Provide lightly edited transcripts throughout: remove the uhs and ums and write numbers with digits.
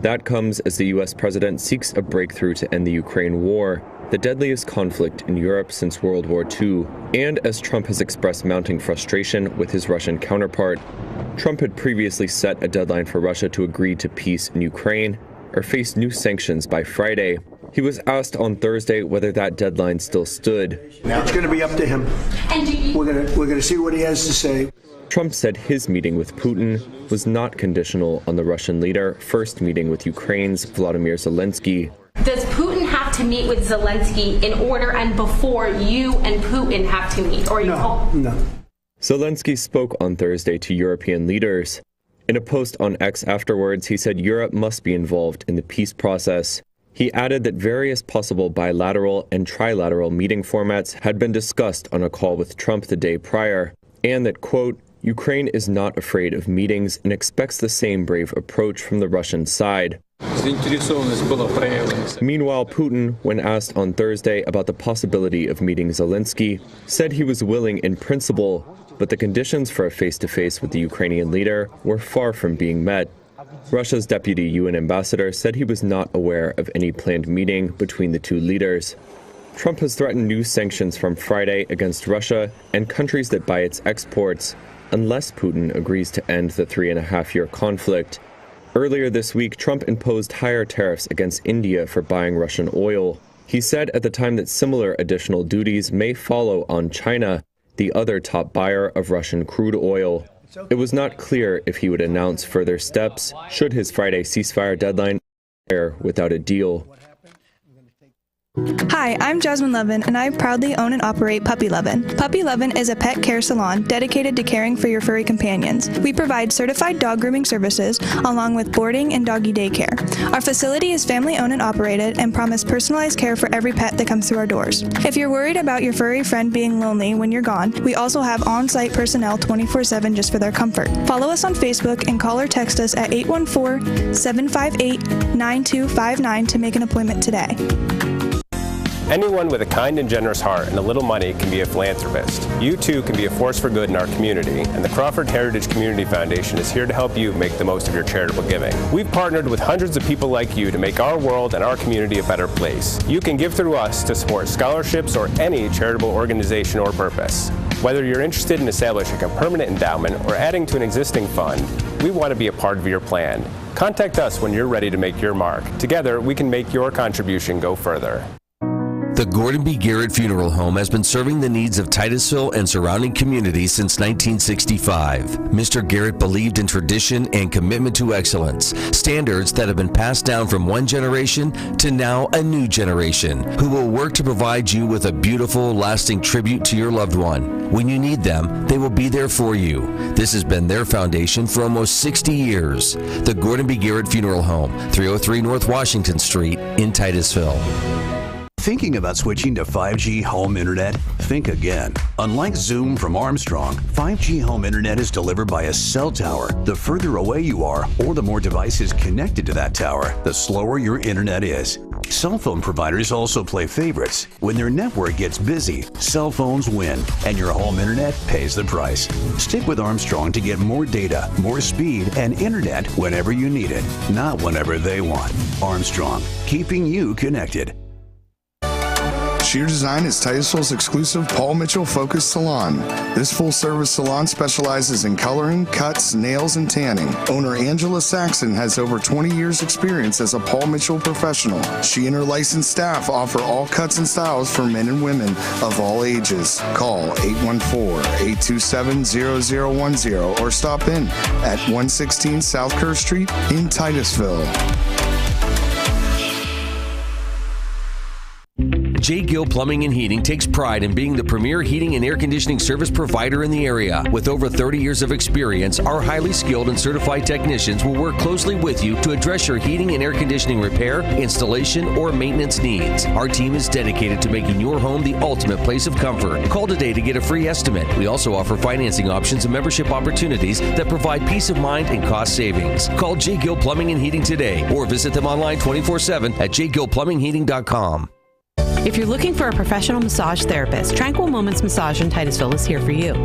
That comes as the U.S. president seeks a breakthrough to end the Ukraine war, the deadliest conflict in Europe since World War II, and as Trump has expressed mounting frustration with his Russian counterpart. Trump had previously set a deadline for Russia to agree to peace in Ukraine or face new sanctions by Friday. He was asked on Thursday whether that deadline still stood. Now it's going to be up to him. We're going to see what he has to say. Trump said his meeting with Putin was not conditional on the Russian leader first meeting with Ukraine's Volodymyr Zelensky. Does Putin have to meet with Zelensky in order and before you and Putin have to meet? Or No. Zelensky spoke on Thursday to European leaders. In a post on X afterwards, he said Europe must be involved in the peace process. He added that various possible bilateral and trilateral meeting formats had been discussed on a call with Trump the day prior, and that, quote, Ukraine is not afraid of meetings and expects the same brave approach from the Russian side. Meanwhile, Putin, when asked on Thursday about the possibility of meeting Zelensky, said he was willing in principle, but the conditions for a face-to-face with the Ukrainian leader were far from being met. Russia's deputy UN ambassador said he was not aware of any planned meeting between the two leaders. Trump has threatened new sanctions from Friday against Russia and countries that buy its exports, unless Putin agrees to end the 3.5-year conflict. Earlier this week, Trump imposed higher tariffs against India for buying Russian oil. He said at the time that similar additional duties may follow on China, the other top buyer of Russian crude oil. It was not clear if he would announce further steps should his Friday ceasefire deadline expire without a deal. Hi, I'm Jasmine Levin, and I proudly own and operate Puppy Lovin'. Puppy Lovin' is a pet care salon dedicated to caring for your furry companions. We provide certified dog grooming services along with boarding and doggy daycare. Our facility is family-owned and operated and promise personalized care for every pet that comes through our doors. If you're worried about your furry friend being lonely when you're gone, we also have on-site personnel 24/7 just for their comfort. Follow us on Facebook and call or text us at 814-758-9259 to make an appointment today. Anyone with a kind and generous heart and a little money can be a philanthropist. You too can be a force for good in our community, and the Crawford Heritage Community Foundation is here to help you make the most of your charitable giving. We've partnered with hundreds of people like you to make our world and our community a better place. You can give through us to support scholarships or any charitable organization or purpose. Whether you're interested in establishing a permanent endowment or adding to an existing fund, we want to be a part of your plan. Contact us when you're ready to make your mark. Together, we can make your contribution go further. The Gordon B. Garrett Funeral Home has been serving the needs of Titusville and surrounding communities since 1965. Mr. Garrett believed in tradition and commitment to excellence, standards that have been passed down from one generation to now a new generation, who will work to provide you with a beautiful, lasting tribute to your loved one. When you need them, they will be there for you. This has been their foundation for almost 60 years. The Gordon B. Garrett Funeral Home, 303 North Washington Street in Titusville. Thinking about switching to 5G home internet? Think again. Unlike Zoom from Armstrong, 5G home internet is delivered by a cell tower. The further away you are, or the more devices connected to that tower, the slower your internet is. Cell phone providers also play favorites. When their network gets busy, cell phones win, and your home internet pays the price. Stick with Armstrong to get more data, more speed, and internet whenever you need it, not whenever they want. Armstrong, keeping you connected. Sheer Design is Titusville's exclusive Paul Mitchell-focused salon. This full-service salon specializes in coloring, cuts, nails, and tanning. Owner Angela Saxon has over 20 years' experience as a Paul Mitchell professional. She and her licensed staff offer all cuts and styles for men and women of all ages. Call 814-827-0010 or stop in at 116 South Kerr Street in Titusville. J. Gill Plumbing and Heating takes pride in being the premier heating and air conditioning service provider in the area. With over 30 years of experience, our highly skilled and certified technicians will work closely with you to address your heating and air conditioning repair, installation, or maintenance needs. Our team is dedicated to making your home the ultimate place of comfort. Call today to get a free estimate. We also offer financing options and membership opportunities that provide peace of mind and cost savings. Call J. Gill Plumbing and Heating today or visit them online 24/7 at jgillplumbingheating.com. If you're looking for a professional massage therapist, Tranquil Moments Massage in Titusville is here for you.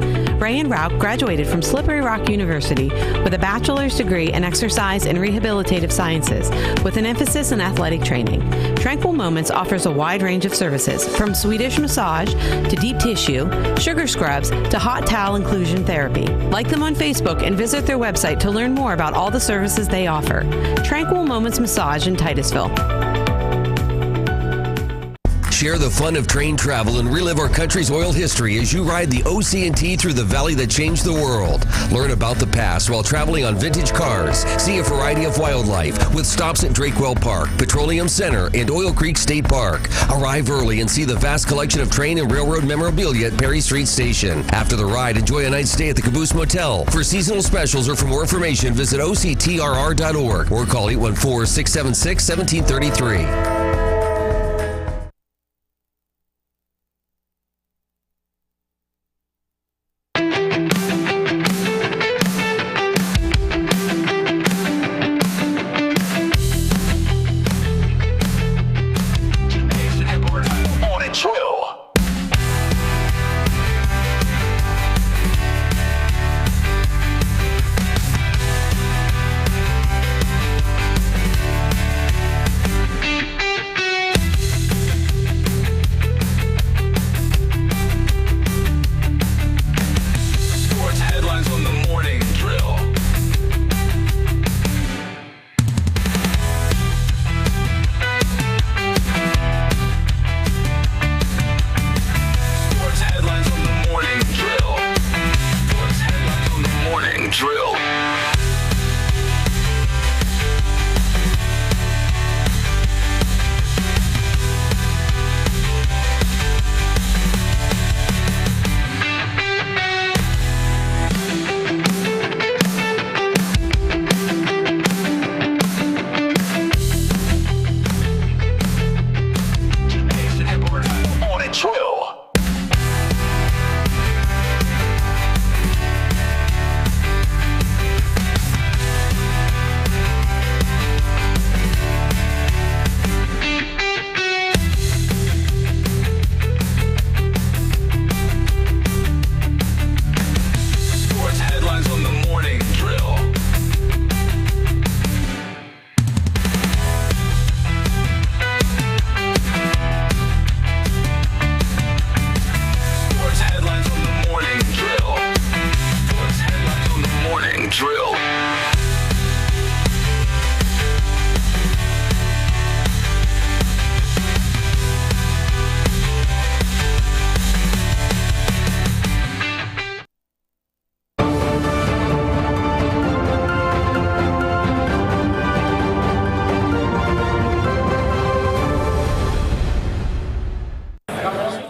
Ray and Rauch graduated from Slippery Rock University with a bachelor's degree in exercise and rehabilitative sciences with an emphasis in athletic training. Tranquil Moments offers a wide range of services, from Swedish massage to deep tissue, sugar scrubs to hot towel inclusion therapy. Like them on Facebook and visit their website to learn more about all the services they offer. Tranquil Moments Massage in Titusville. Share the fun of train travel and relive our country's oil history as you ride the OC&T through the valley that changed the world. Learn about the past while traveling on vintage cars. See a variety of wildlife with stops at Drakewell Park, Petroleum Center, and Oil Creek State Park. Arrive early and see the vast collection of train and railroad memorabilia at Perry Street Station. After the ride, enjoy a night's stay at the Caboose Motel. For seasonal specials or for more information, visit octrr.org or call 814-676-1733.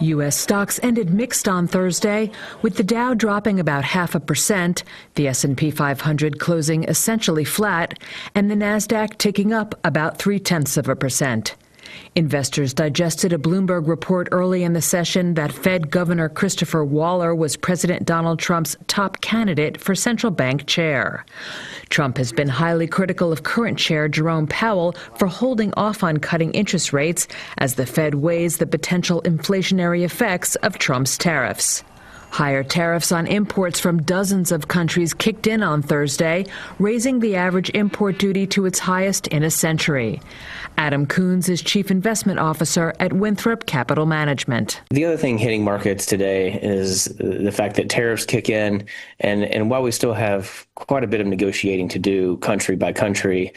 U.S. stocks ended mixed on Thursday, with the Dow dropping about 0.5%, the S&P 500 closing essentially flat, and the Nasdaq ticking up about 0.3%. Investors digested a Bloomberg report early in the session that Fed Governor Christopher Waller was President Donald Trump's top candidate for central bank chair. Trump has been highly critical of current chair Jerome Powell for holding off on cutting interest rates as the Fed weighs the potential inflationary effects of Trump's tariffs. Higher tariffs on imports from dozens of countries kicked in on Thursday, raising the average import duty to its highest in a century. Adam Coons is Chief Investment Officer at Winthrop Capital Management. The other thing hitting markets today is the fact that tariffs kick in, and while we still have quite a bit of negotiating to do country by country,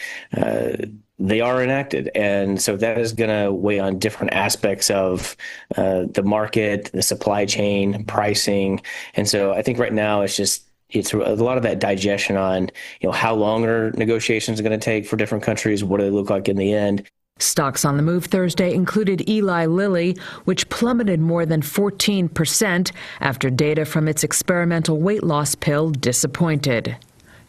they are enacted. And so that is going to weigh on different aspects of the market, the supply chain, pricing. And so I think right now it's a lot of that digestion on, how long are negotiations going to take for different countries? What do they look like in the end? Stocks on the move Thursday included Eli Lilly, which plummeted more than 14% after data from its experimental weight loss pill disappointed.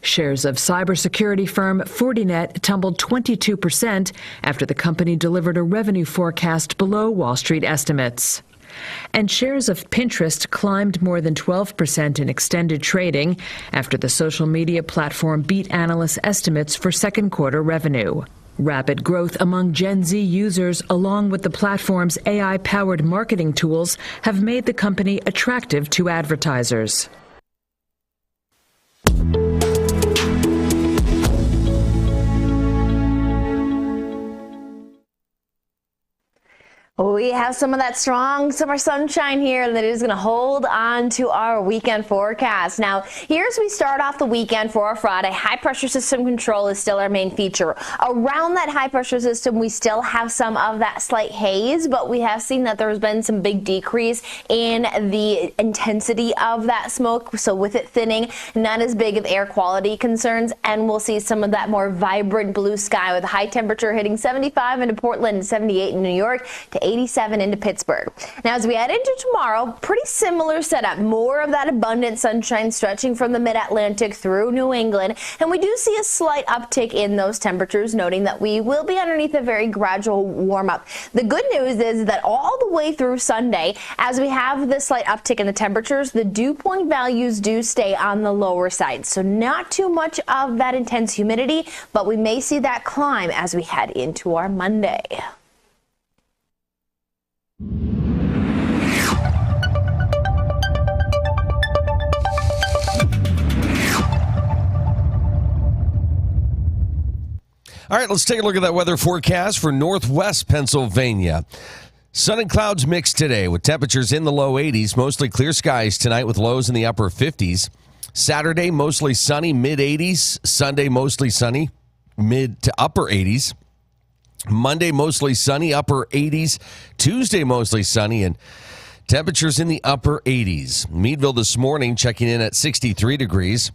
Shares of cybersecurity firm Fortinet tumbled 22% after the company delivered a revenue forecast below Wall Street estimates. And shares of Pinterest climbed more than 12% in extended trading after the social media platform beat analysts' estimates for second quarter revenue. Rapid growth among Gen Z users, along with the platform's AI-powered marketing tools, have made the company attractive to advertisers. We have some of that strong summer sunshine here that is going to hold on to our weekend forecast. Now, here's we start off the weekend for our Friday. High pressure system control is still our main feature. Around that high pressure system, we still have some of that slight haze, but we have seen that there has been some big decrease in the intensity of that smoke. So with it thinning, not as big of air quality concerns, and we'll see some of that more vibrant blue sky with a high temperature hitting 75 into Portland, 78 in New York, to 87 into Pittsburgh. Now, as we head into tomorrow, pretty similar setup. More of that abundant sunshine stretching from the mid-Atlantic through New England. And we do see a slight uptick in those temperatures, noting that we will be underneath a very gradual warm-up. The good news is that all the way through Sunday, as we have this slight uptick in the temperatures, the dew point values do stay on the lower side. So not too much of that intense humidity, but we may see that climb as we head into our Monday. All right, let's take a look at that weather forecast for northwest Pennsylvania. Sun and clouds mixed today with temperatures in the low 80s, mostly clear skies tonight with lows in the upper 50s. Saturday, mostly sunny, mid 80s. Sunday, mostly sunny, mid to upper 80s. Monday, mostly sunny, upper 80s. Tuesday, mostly sunny, and temperatures in the upper 80s. Meadville this morning checking in at 63 degrees.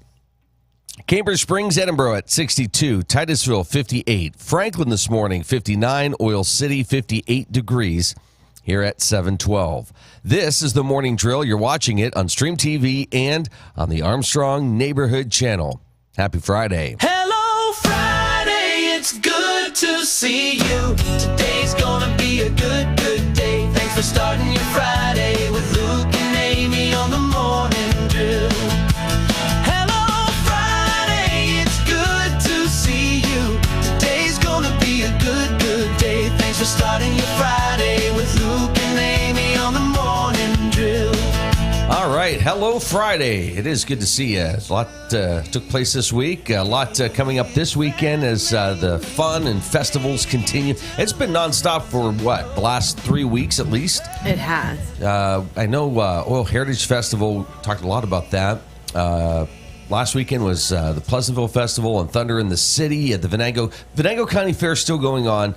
Cambridge Springs, Edinburgh at 62. Titusville, 58. Franklin this morning, 59. Oil City, 58 degrees here at 712. This is the morning drill. You're watching it on Stream TV and on the Armstrong Neighborhood Channel. Happy Friday. Hello, Friday. It's good to see you. Today's gonna be a good day. Thanks for starting your Friday with Luke and Amy on the morning drill. Hello, Friday. It's good to see you. Today's gonna be a good day. Thanks for starting your Friday with Luke and Amy on the morning drill. All right. Hello, Friday. It is good to see you. A lot took place this week. A lot coming up this weekend as the fun and festivals continue. It's been nonstop for, the last 3 weeks at least? It has. I know Oil Heritage Festival, talked a lot about that. Last weekend was the Pleasantville Festival and Thunder in the City at the Venango County Fair still going on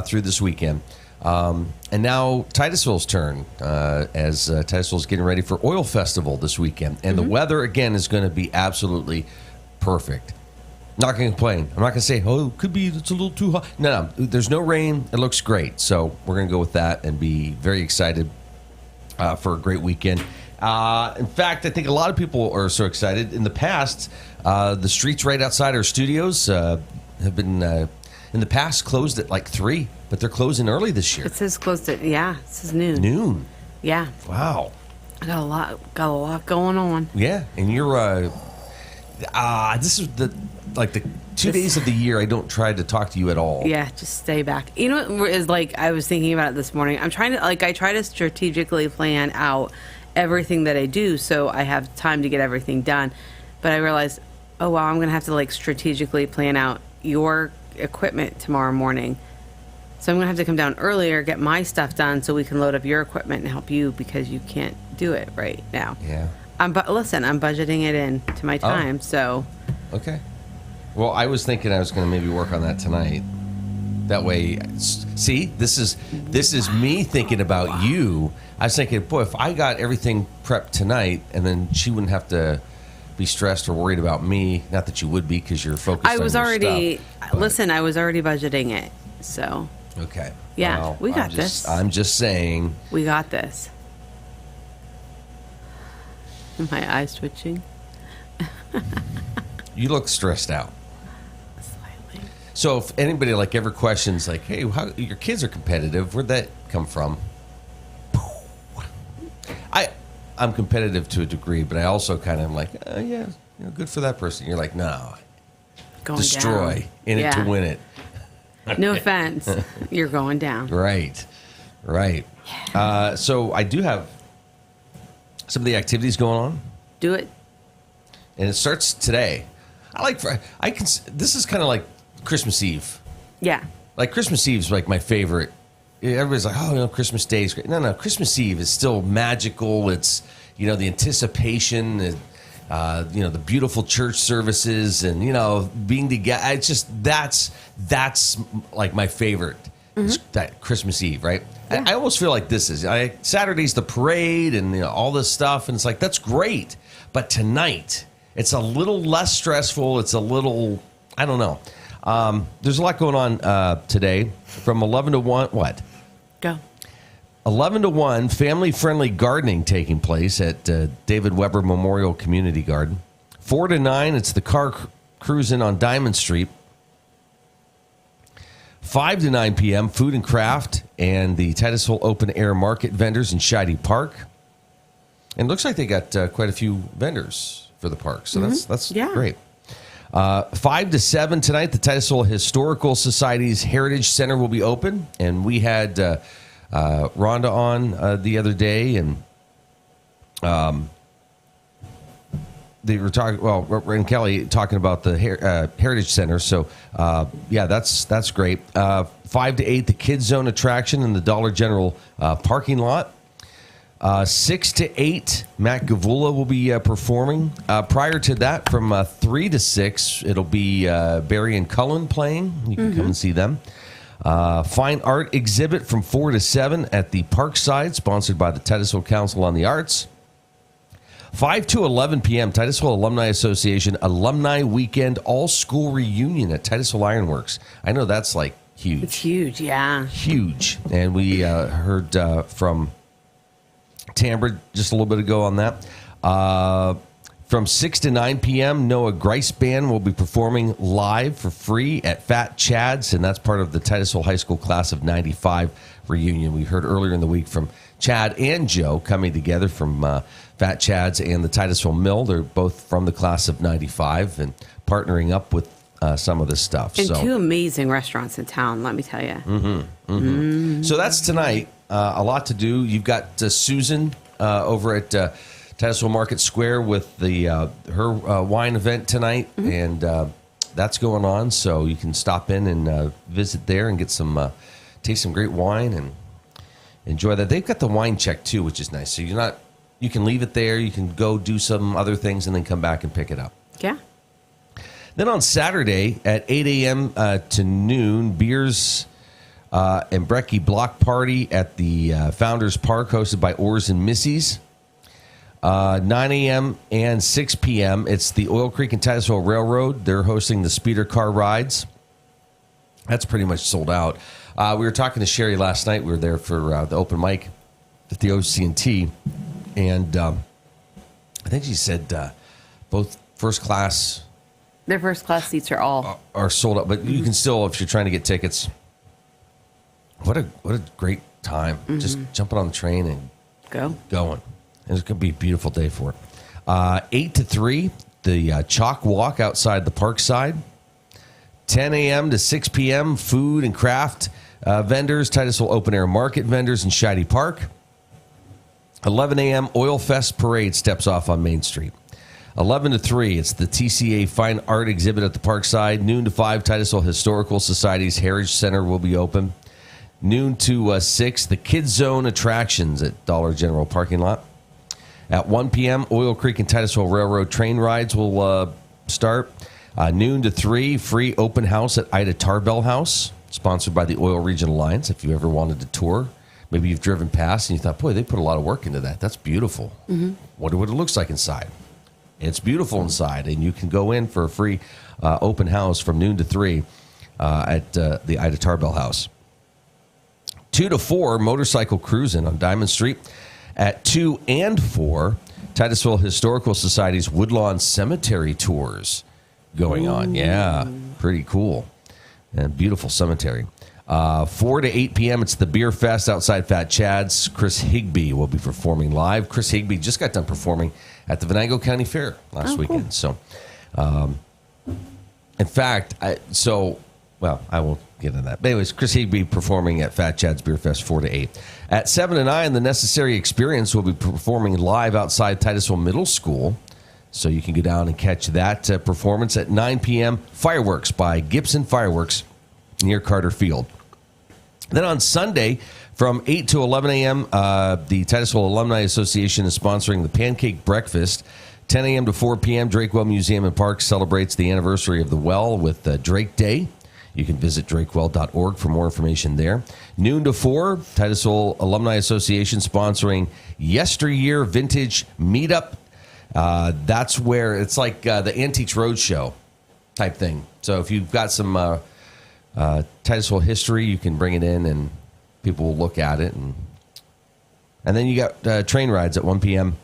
through this weekend. And now Titusville's turn as Titusville's getting ready for Oil Festival this weekend. And the weather, again, is going to be absolutely perfect. Not going to complain. I'm not going to say, it could be, it's a little too hot. No, there's no rain. It looks great. So we're going to go with that and be very excited for a great weekend. In fact, I think a lot of people are so excited. In the past, the streets right outside our studios have been, in the past, closed at like 3, but they're closing early this year. It says closed at, it says noon. Noon? Yeah. Wow. I got a lot going on. Yeah, and you're, this is the 2 days of the year I don't try to talk to you at all. Yeah, just stay back. You know what is I was thinking about it this morning. I'm trying to, I try to strategically plan out everything that I do so I have time to get everything done. But I realized, I'm going to have to strategically plan out your equipment tomorrow morning. So I'm going to have to come down earlier, get my stuff done so we can load up your equipment and help you because you can't do it right now. Yeah. But listen, I'm budgeting it in to my time, so. Okay. Well, I was thinking I was going to maybe work on that tonight. That way, see, this is me thinking about you. I was thinking, boy, if I got everything prepped tonight, and then she wouldn't have to be stressed or worried about me. Not that you would be, because you're focused on your stuff. I was already budgeting it, so. Okay. Yeah, well, we got this. I'm just saying. We got this. Am my eyes twitching? You look stressed out. Slightly. So if anybody ever questions hey, how your kids are competitive, where'd that come from? I'm competitive to a degree, but I also kind of am good for that person. You're no. Going Destroy down. in it to win it. No offense. You're going down. Right. So I do have some of the activities going on. Do it. And it starts today. This is kind of like Christmas Eve. Yeah. Like Christmas Eve is like my favorite. Everybody's like, oh, Christmas Day is great. No, Christmas Eve is still magical. It's, the anticipation, the beautiful church services and, being together. It's just, that's like my favorite, that Christmas Eve, right? Yeah. I almost feel like this is, Saturday's the parade and all this stuff. And it's like, that's great. But tonight, it's a little less stressful. It's a little, I don't know. There's a lot going on today from 11 to 1. What? Go. 11 to 1, family-friendly gardening taking place at David Weber Memorial Community Garden. 4 to 9, it's the car cruising on Diamond Street. 5 to 9 p.m., food and craft and the Titusville Open Air Market vendors in Scheide Park. And it looks like they got quite a few vendors for the park, so that's great. 5 to 7 tonight, the Titusville Historical Society's Heritage Center will be open, and we had Rhonda on the other day, and they were talking. Well, and Kelly talking about the Heritage Center. So, that's great. 5 to 8, the Kids Zone attraction in the Dollar General parking lot. 6 to 8, Matt Gavula will be performing. Prior to that, from 3 to 6, it'll be Barry and Cullen playing. You can come and see them. Fine art exhibit from 4 to 7 at the Parkside, sponsored by the Titusville Council on the Arts. 5 to 11 p.m., Titusville Alumni Association Alumni Weekend All-School Reunion at Titusville Ironworks. I know that's like huge. It's huge, yeah. Huge. And we heard from Tambra just a little bit ago on that. From 6 to 9 p.m., Noah Grice Band will be performing live for free at Fat Chad's, and that's part of the Titusville High School Class of 95 reunion. We heard earlier in the week from Chad and Joe coming together from Fat Chad's and the Titusville Mill. They're both from the Class of 95 and partnering up with some of this stuff. And two amazing restaurants in town, let me tell you. So that's tonight. A lot to do. You've got Susan over at Titusville Market Square with the her wine event tonight, and that's going on. So you can stop in and visit there and get some taste some great wine and enjoy that. They've got the wine check too, which is nice. So you can leave it there. You can go do some other things and then come back and pick it up. Yeah. Then on Saturday at 8 a.m. To noon, beers and brekkie block party at the Founders Park, hosted by Oars and Missies. 9 a.m. and 6 p.m. It's the Oil Creek and Titusville Railroad. They're hosting the speeder car rides. That's pretty much sold out. We were talking to Sherry last night. We were there for the open mic at the OC&T, and I think she said both first class. Their first class seats are sold out, but you can still, if you're trying to get tickets. What a great time! Just jumping on the train and going. And it's going to be a beautiful day for it. 8 to 3, the chalk walk outside the Parkside. 10 a.m. to 6 p.m., food and craft vendors, Titusville Open Air Market vendors in Scheide Park. 11 a.m., Oil Fest Parade steps off on Main Street. 11 to 3, it's the TCA Fine Art exhibit at the Parkside. Noon to 5, Titusville Historical Society's Heritage Center will be open. Noon to 6, the Kids Zone attractions at Dollar General parking lot. At 1 p.m., Oil Creek and Titusville Railroad train rides will start. Noon to 3, free open house at Ida Tarbell House, sponsored by the Oil Region Alliance. If you ever wanted to tour, maybe you've driven past and you thought, boy, they put a lot of work into that. That's beautiful. Wonder what it looks like inside. It's beautiful inside, and you can go in for a free open house from noon to 3 at the Ida Tarbell House. 2 to 4, motorcycle cruising on Diamond Street. At 2 and 4, Titusville Historical Society's Woodlawn Cemetery tours going on. Yeah, pretty cool. And beautiful cemetery. 4 to 8 p.m., it's the Beer Fest outside Fat Chad's. Chris Higbee will be performing live. Chris Higbee just got done performing at the Venango County Fair last weekend. Cool. So, in fact, Well, I won't get into that. But anyways, Chris He'd be performing at Fat Chad's Beer Fest 4 to 8. At 7 to 9, The Necessary Experience will be performing live outside Titusville Middle School. So you can go down and catch that performance at 9 p.m. Fireworks by Gibson Fireworks near Carter Field. Then on Sunday, from 8 to 11 a.m., the Titusville Alumni Association is sponsoring the Pancake Breakfast. 10 a.m. to 4 p.m., Drakewell Museum and Park celebrates the anniversary of the well with Drake Day. You can visit drakewell.org for more information there. Noon to 4, Titusville Alumni Association sponsoring Yesteryear Vintage Meetup. That's where it's like the Antiques Roadshow type thing. So if you've got some Titusville history, you can bring it in and people will look at it. And then you got train rides at 1 p.m.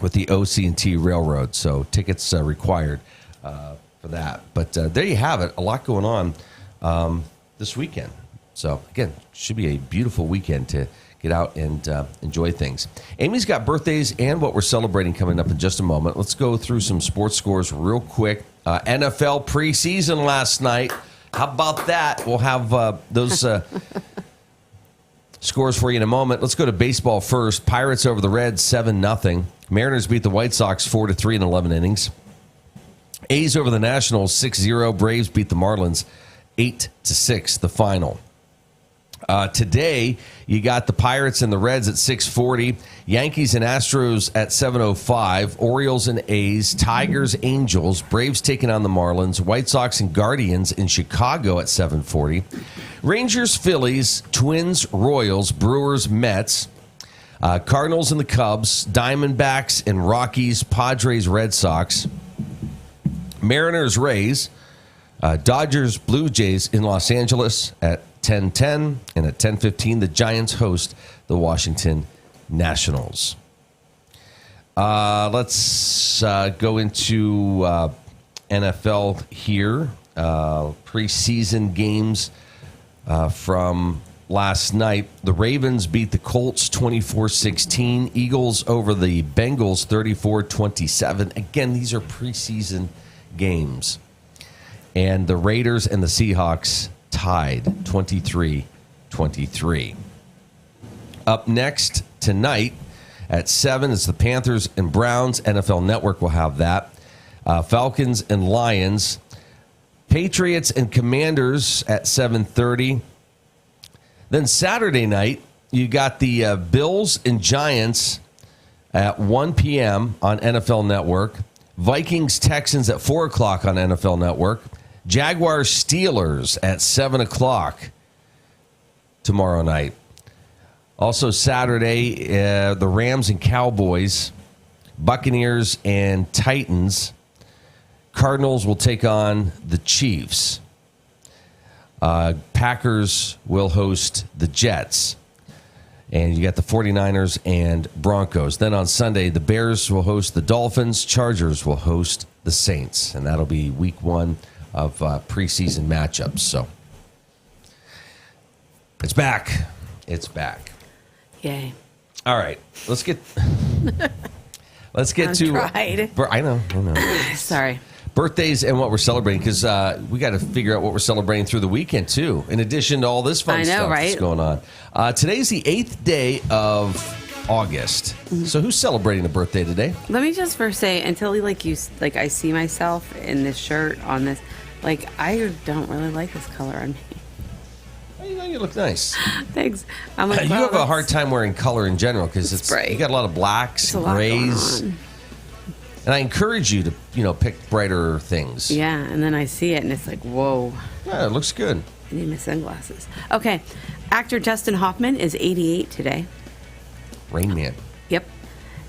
with the OC&T Railroad. So tickets required for that. But there you have it. A lot going on this weekend. So, again, should be a beautiful weekend to get out and enjoy things. Amy's got birthdays and what we're celebrating coming up in just a moment. Let's go through some sports scores real quick. NFL preseason last night. How about that? We'll have those scores for you in a moment. Let's go to baseball first. Pirates over the Reds, 7-0. Mariners beat the White Sox 4-3 in 11 innings. A's over the Nationals, 6-0. Braves beat the Marlins 8-6, the final. Today, you got the Pirates and the Reds at 6:40, Yankees and Astros at 7:05, Orioles and A's, Tigers, Angels, Braves taking on the Marlins, White Sox and Guardians in Chicago at 7:40, Rangers, Phillies, Twins, Royals, Brewers, Mets, Cardinals and the Cubs, Diamondbacks and Rockies, Padres, Red Sox, Mariners, Rays, Dodgers, Blue Jays in Los Angeles at 10:10, and at 10:15, the Giants host the Washington Nationals. Let's go into NFL here. Preseason games from last night. The Ravens beat the Colts 24-16. Eagles over the Bengals 34-27. Again, these are preseason games. And the Raiders and the Seahawks tied 23-23. Up next tonight at 7 is the Panthers and Browns. NFL Network will have that. Falcons and Lions. Patriots and Commanders at 7:30. Then Saturday night, you got the Bills and Giants at 1 p.m. on NFL Network. Vikings Texans at 4 o'clock on NFL Network. Jaguars Steelers at 7 o'clock tomorrow night. Also Saturday, the Rams and Cowboys, Buccaneers and Titans. Cardinals will take on the Chiefs. Packers will host the Jets. And you got the 49ers and Broncos. Then on Sunday, the Bears will host the Dolphins. Chargers will host the Saints. And that'll be week 1 of preseason matchups. So it's back. It's back. Yay. All right. Let's get to tried. I know. Sorry. Birthdays and what we're celebrating, because we got to figure out what we're celebrating through the weekend too, in addition to all this fun stuff that's going on. Today's the 8th day of August. Mm-hmm. So who's celebrating a birthday today? Let me just first say, until I see myself in this shirt on this, I don't really like this color on me. You look nice. Thanks. I'm like, you have a hard time wearing color in general because you got a lot of blacks, grays. And I encourage you to, pick brighter things. Yeah, and then I see it and it's like, whoa. Yeah, it looks good. I need my sunglasses. Okay. Actor Dustin Hoffman is 88 today. Rain Man. Yep.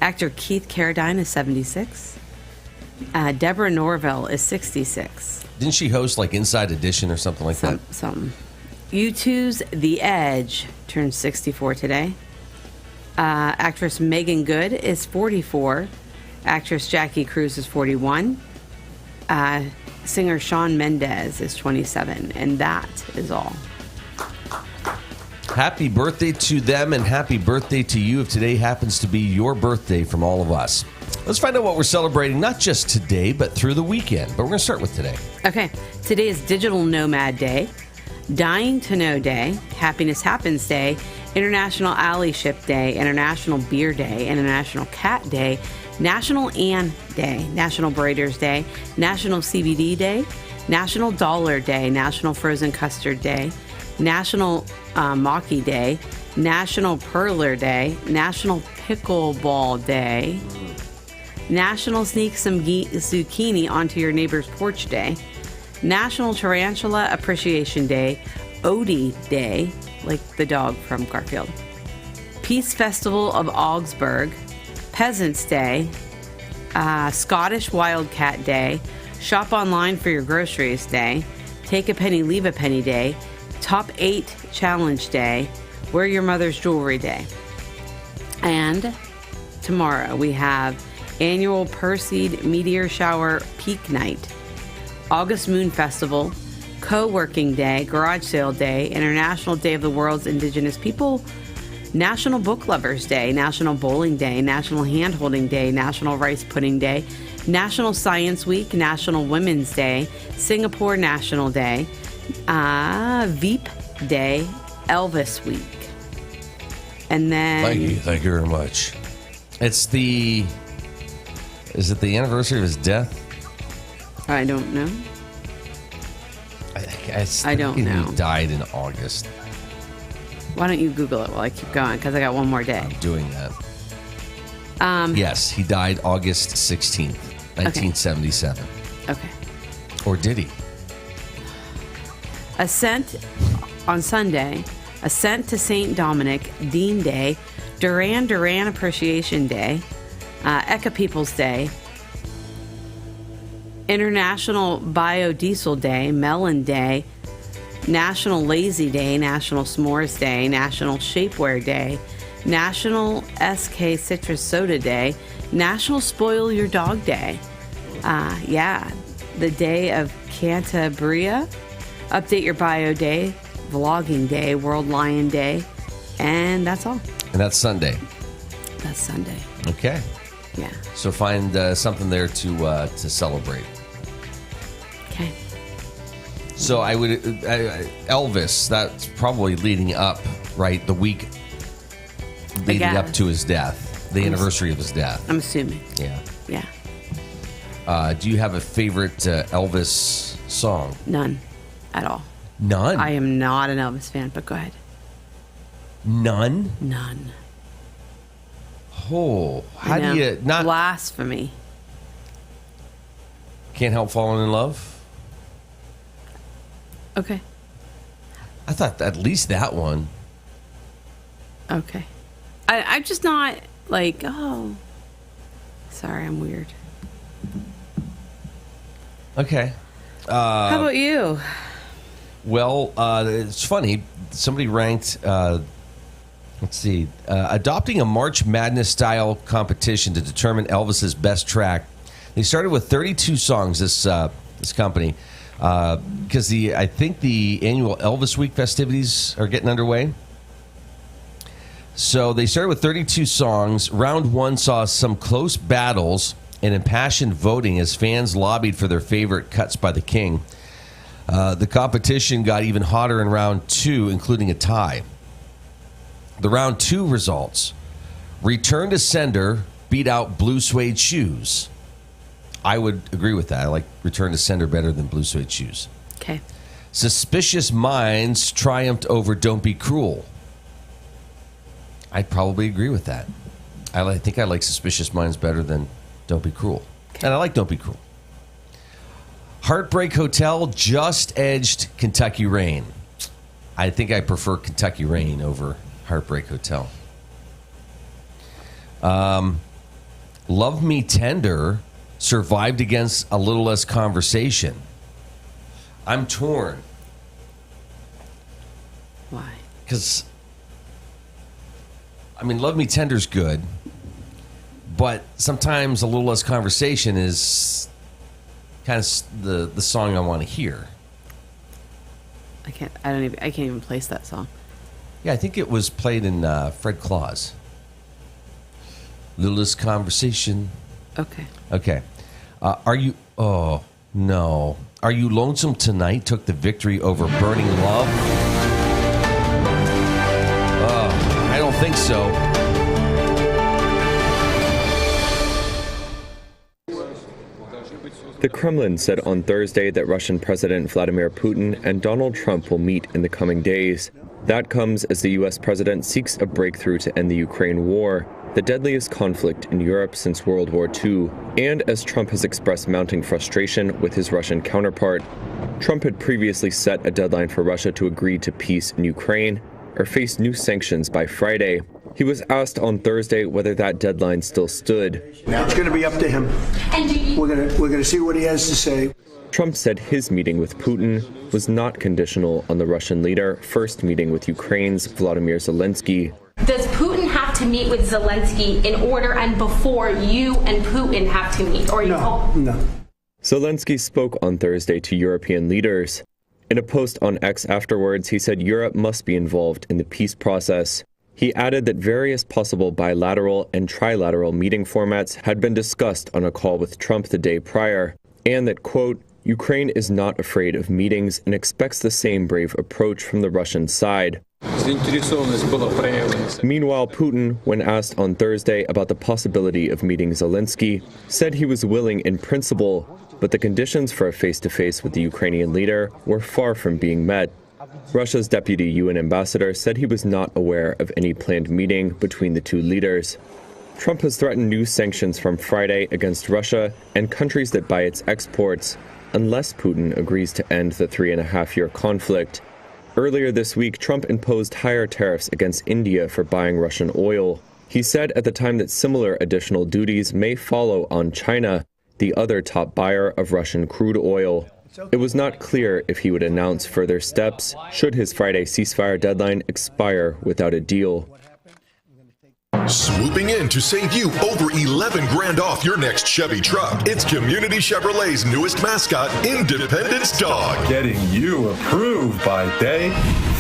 Actor Keith Carradine is 76. Deborah Norville is 66. Didn't she host Inside Edition or something like that? Something. U2's The Edge turns 64 today. Actress Megan Good is 44. Actress Jackie Cruz is 41. Singer Shawn Mendes is 27. And that is all. Happy birthday to them and happy birthday to you if today happens to be your birthday from all of us. Let's find out what we're celebrating, not just today, but through the weekend. But we're going to start with today. Okay. Today is Digital Nomad Day, Dying to Know Day, Happiness Happens Day, International Ally Ship Day, International Beer Day, International Cat Day, National Ann Day, National Braiders Day, National CBD Day, National Dollar Day, National Frozen Custard Day, National Maki Day, National Perler Day, National Pickleball Day, National Sneak Some Zucchini Onto Your Neighbor's Porch Day, National Tarantula Appreciation Day, Odie Day, like the dog from Garfield, Peace Festival of Augsburg, Peasants Day, Scottish Wildcat Day, Shop Online for Your Groceries Day, Take a Penny, Leave a Penny Day, Top 8 Challenge Day, Wear Your Mother's Jewelry Day. And tomorrow we have Annual Perseid Meteor Shower Peak Night, August Moon Festival, Co-working Day, Garage Sale Day, International Day of the World's Indigenous People, National Book Lovers Day, National Bowling Day, National Hand-Holding Day, National Rice Pudding Day, National Science Week, National Women's Day, Singapore National Day, Veep Day, Elvis Week. And then... Thank you very much. Is it the anniversary of his death? I don't know. I don't know. He died in August. Why don't you Google it while I keep going? Because I got one more day. I'm doing that. Yes, he died August 16th, 1977. Okay. Or did he? Ascent on Sunday. Ascent to St. Dominic, Dean Day, Duran Duran Appreciation Day, Eka Peoples Day, International Biodiesel Day, Melon Day, National Lazy Day, National S'mores Day, National Shapewear Day, National SK Citrus Soda Day, National Spoil Your Dog Day. The Day of Cantabria, Update Your Bio Day, Vlogging Day, World Lion Day, and that's all. And that's Sunday. That's Sunday. Okay. Yeah. So find something there to celebrate. Okay. So I would Elvis. That's probably leading up, right? The week leading up to his death, the anniversary of his death. I'm assuming. Yeah. Yeah. Do you have a favorite Elvis song? None, at all. None. I am not an Elvis fan, but go ahead. None. None. Oh, how do you not? Blasphemy. Can't Help Falling in Love. Okay. I thought at least that one. Okay. I'm just not like, oh. Sorry, I'm weird. Okay. How about you? Well, it's funny. Somebody ranked, let's see, adopting a March Madness-style competition to determine Elvis's best track. They started with 32 songs, this company, because I think the annual Elvis Week festivities are getting underway. So they started with 32 songs. Round one saw some close battles and impassioned voting as fans lobbied for their favorite cuts by the King. The competition got even hotter in round two, including a tie. The round two results: Return to Sender beat out Blue Suede Shoes. I would agree with that. I like Return to Sender better than Blue Suede Shoes. Okay. Suspicious Minds triumphed over Don't Be Cruel. I'd probably agree with that. I think I like Suspicious Minds better than Don't Be Cruel. Okay. And I like Don't Be Cruel. Heartbreak Hotel just edged Kentucky Rain. I think I prefer Kentucky Rain over Heartbreak Hotel. Love Me Tender survived against A Little Less Conversation. I'm torn. Why? Because, I mean, Love Me Tender's good, but sometimes A Little Less Conversation is kind of the song I want to hear. I can't even place that song. Yeah, I think it was played in Fred Claus. Little Less Conversation. Okay. Okay. Are you... Oh, no. Are You Lonesome Tonight took the victory over Burning Love? Oh, I don't think so. The Kremlin said on Thursday that Russian President Vladimir Putin and Donald Trump will meet in the coming days. That comes as the U.S. president seeks a breakthrough to end the Ukraine war, the deadliest conflict in Europe since World War II, and as Trump has expressed mounting frustration with his Russian counterpart. Trump had previously set a deadline for Russia to agree to peace in Ukraine or face new sanctions by Friday. He was asked on Thursday whether that deadline still stood. Now it's going to be up to him. We're going to see what he has to say. Trump said his meeting with Putin was not conditional on the Russian leader first meeting with Ukraine's Volodymyr Zelensky. Does Putin have to meet with Zelensky in order and before you and Putin have to meet? Or No. Zelensky spoke on Thursday to European leaders. In a post on X afterwards, he said Europe must be involved in the peace process. He added that various possible bilateral and trilateral meeting formats had been discussed on a call with Trump the day prior, and that, quote, Ukraine is not afraid of meetings and expects the same brave approach from the Russian side. Meanwhile, Putin, when asked on Thursday about the possibility of meeting Zelensky, said he was willing in principle, but the conditions for a face-to-face with the Ukrainian leader were far from being met. Russia's deputy UN ambassador said he was not aware of any planned meeting between the two leaders. Trump has threatened new sanctions from Friday against Russia and countries that buy its exports, unless Putin agrees to end the 3.5-year conflict. Earlier this week, Trump imposed higher tariffs against India for buying Russian oil. He said at the time that similar additional duties may follow on China, the other top buyer of Russian crude oil. It was not clear if he would announce further steps should his Friday ceasefire deadline expire without a deal. Swooping in to save you over $11,000 off your next Chevy truck. It's Community Chevrolet's newest mascot, Independence Dog. Getting you approved by day,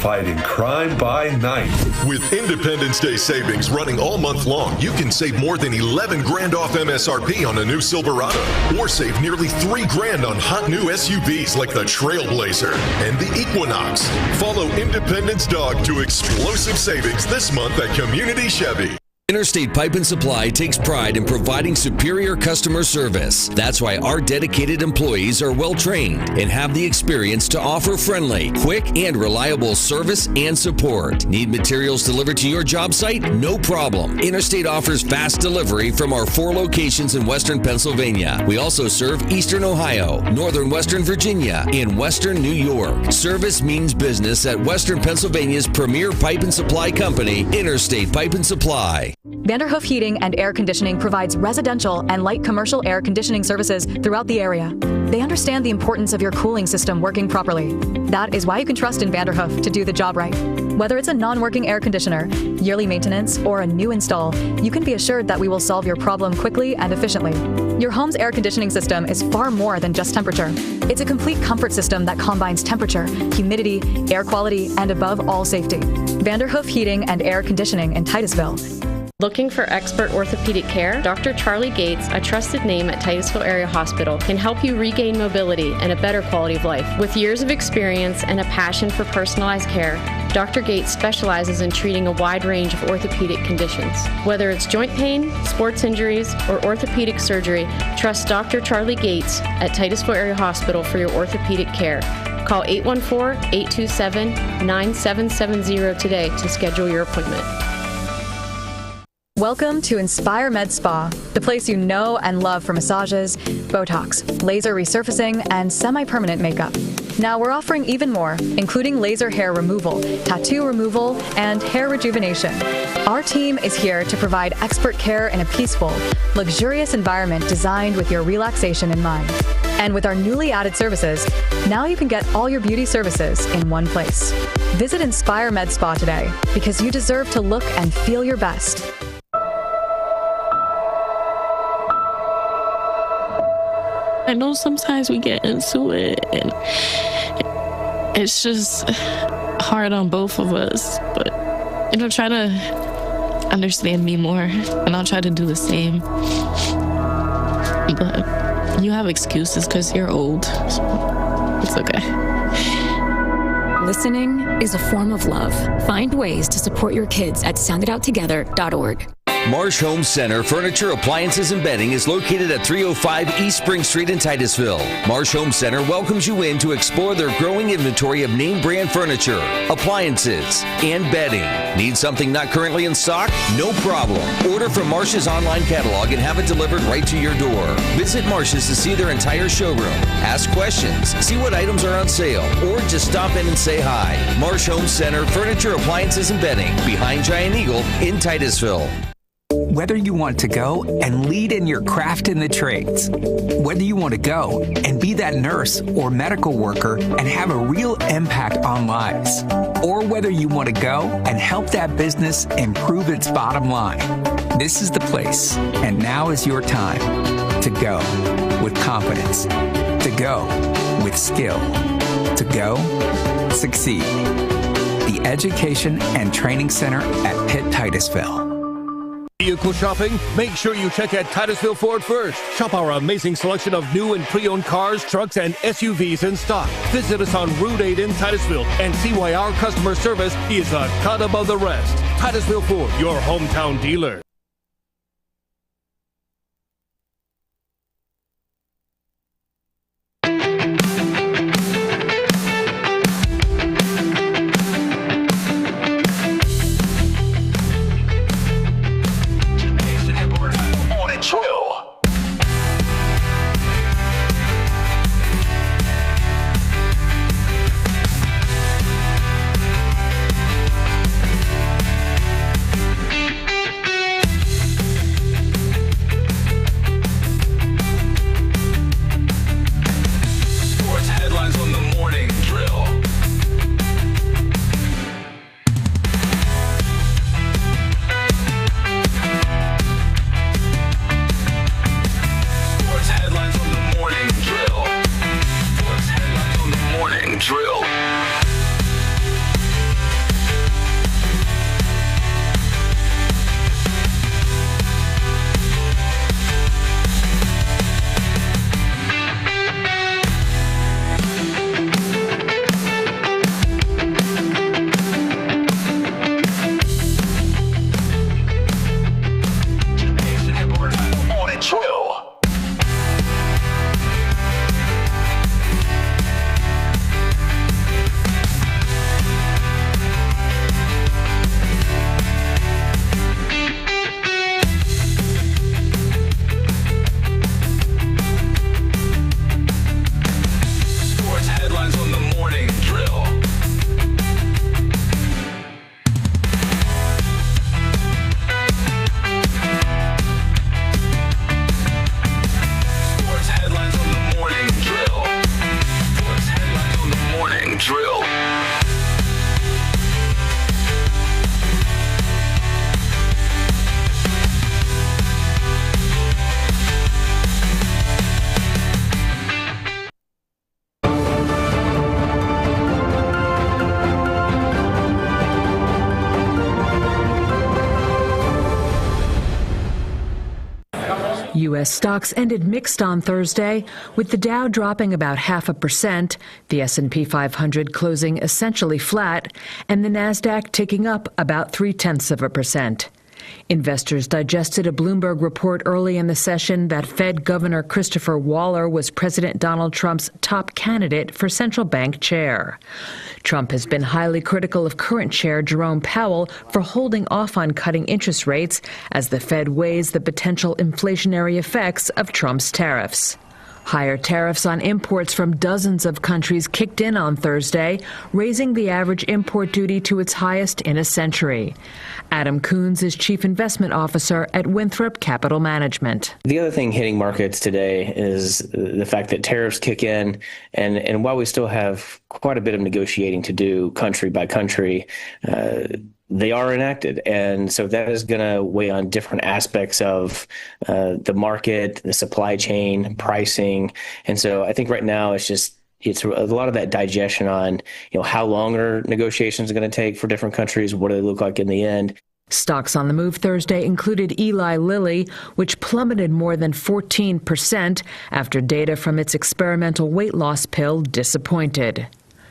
fighting crime by night. With Independence Day savings running all month long, you can save more than $11,000 off MSRP on a new Silverado, or save nearly $3,000 on hot new SUVs like the Trailblazer and the Equinox. Follow Independence Dog to explosive savings this month at Community Chevy. Interstate Pipe and Supply takes pride in providing superior customer service. That's why our dedicated employees are well trained and have the experience to offer friendly, quick, and reliable service and support. Need materials delivered to your job site? No problem. Interstate offers fast delivery from our 4 locations in Western Pennsylvania. We also serve Eastern Ohio, Northern Western Virginia, and Western New York. Service means business at Western Pennsylvania's premier pipe and supply company, Interstate Pipe and Supply. Vanderhoof Heating and Air Conditioning provides residential and light commercial air conditioning services throughout the area. They understand the importance of your cooling system working properly. That is why you can trust in Vanderhoof to do the job right. Whether it's a non-working air conditioner, yearly maintenance, or a new install, you can be assured that we will solve your problem quickly and efficiently. Your home's air conditioning system is far more than just temperature. It's a complete comfort system that combines temperature, humidity, air quality, and above all, safety. Vanderhoof Heating and Air Conditioning in Titusville. Looking for expert orthopedic care? Dr. Charlie Gates, a trusted name at Titusville Area Hospital, can help you regain mobility and a better quality of life. With years of experience and a passion for personalized care, Dr. Gates specializes in treating a wide range of orthopedic conditions. Whether it's joint pain, sports injuries, or orthopedic surgery, trust Dr. Charlie Gates at Titusville Area Hospital for your orthopedic care. Call 814-827-9770 today to schedule your appointment. Welcome to Inspire Med Spa, the place you know and love for massages, Botox, laser resurfacing, and semi-permanent makeup. Now we're offering even more, including laser hair removal, tattoo removal, and hair rejuvenation. Our team is here to provide expert care in a peaceful, luxurious environment designed with your relaxation in mind. And with our newly added services, now you can get all your beauty services in one place. Visit Inspire Med Spa today, because you deserve to look and feel your best. I know sometimes we get into it and it's just hard on both of us, but try to understand me more and I'll try to do the same. But you have excuses because you're old. So it's okay. Listening is a form of love. Find ways to support your kids at sounditouttogether.org. Marsh Home Center Furniture, Appliances, and Bedding is located at 305 East Spring Street in Titusville. Marsh Home Center welcomes you in to explore their growing inventory of name brand furniture, appliances, and bedding. Need something not currently in stock? No problem. Order from Marsh's online catalog and have it delivered right to your door. Visit Marsh's to see their entire showroom, ask questions, see what items are on sale, or just stop in and say hi. Marsh Home Center Furniture, Appliances, and Bedding, behind Giant Eagle in Titusville. Whether you want to go and lead in your craft in the trades, whether you want to go and be that nurse or medical worker and have a real impact on lives, or whether you want to go and help that business improve its bottom line, this is the place, and now is your time to go with confidence, to go with skill, to go succeed. The Education and Training Center at Pitt Titusville. Vehicle shopping? Make sure you check out Titusville Ford first. Shop our amazing selection of new and pre-owned cars, trucks, and SUVs in stock. Visit us on Route 8 in Titusville and see why our customer service is a cut above the rest. Titusville Ford, your hometown dealer. U.S. stocks ended mixed on Thursday, with the Dow dropping about 0.5%, the S&P 500 closing essentially flat, and the Nasdaq ticking up about 0.3%. Investors digested a Bloomberg report early in the session that Fed Governor Christopher Waller was President Donald Trump's top candidate for central bank chair. Trump has been highly critical of current chair Jerome Powell for holding off on cutting interest rates as the Fed weighs the potential inflationary effects of Trump's tariffs. Higher tariffs on imports from dozens of countries kicked in on Thursday, raising the average import duty to its highest in a century. Adam Coons is Chief Investment Officer at Winthrop Capital Management. The other thing hitting markets today is the fact that tariffs kick in, and while we still have quite a bit of negotiating to do country by country, they are enacted. And so that is going to weigh on different aspects of the market, the supply chain, pricing. And so I think right now it's a lot of that digestion on, how long are negotiations going to take for different countries? What do they look like in the end? Stocks on the move Thursday included Eli Lilly, which plummeted more than 14% after data from its experimental weight loss pill disappointed.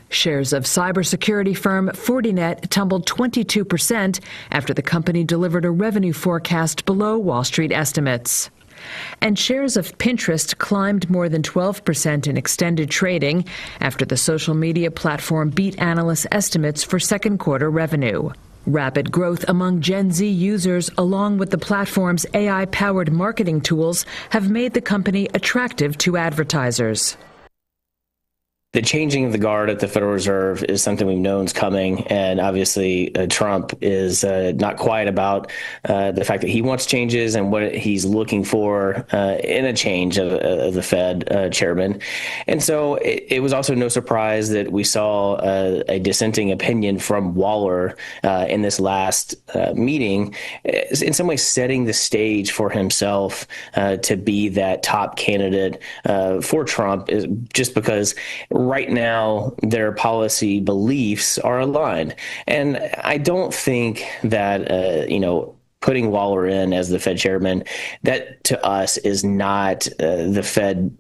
Shares of cybersecurity firm Fortinet tumbled 22% after the company delivered a revenue forecast below Wall Street estimates. And shares of Pinterest climbed more than 12% in extended trading after the social media platform beat analysts' estimates for second quarter revenue. Rapid growth among Gen Z users, along with the platform's AI-powered marketing tools, have made the company attractive to advertisers. The changing of the guard at the Federal Reserve is something we've known is coming, and obviously Trump is not quiet about the fact that he wants changes and what he's looking for in a change of the Fed chairman. And so it was also no surprise that we saw a dissenting opinion from Waller in this last meeting, in some ways setting the stage for himself to be that top candidate for Trump, just because right now their policy beliefs are aligned. And I don't think that, putting Waller in as the Fed chairman, that to us is not the Fed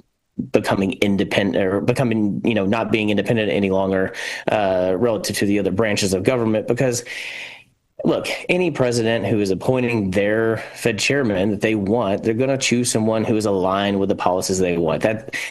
becoming independent or becoming, not being independent any longer relative to the other branches of government, because look, any president who is appointing their Fed chairman that they want, they're going to choose someone who is aligned with the policies they want.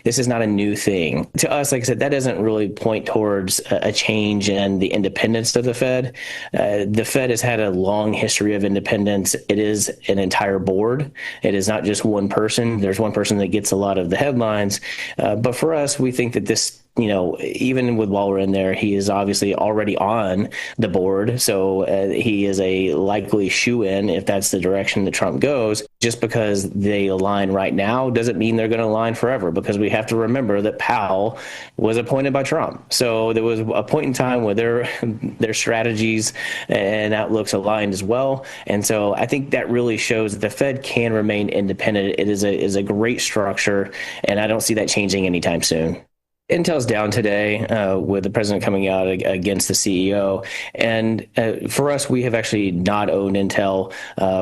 This is not a new thing. To us, like I said, that doesn't really point towards a change in the independence of the Fed. The Fed has had a long history of independence. It is an entire board. It is not just one person. There's one person that gets a lot of the headlines. But for us, we think that this, even with Waller in there, he is obviously already on the board. So he is a likely shoe-in if that's the direction that Trump goes. Just because they align right now doesn't mean they're going to align forever, because we have to remember that Powell was appointed by Trump. So there was a point in time where their strategies and outlooks aligned as well. And so I think that really shows that the Fed can remain independent. It is a great structure, and I don't see that changing anytime soon. Intel's down today with the president coming out against the CEO. And for us, we have actually not owned Intel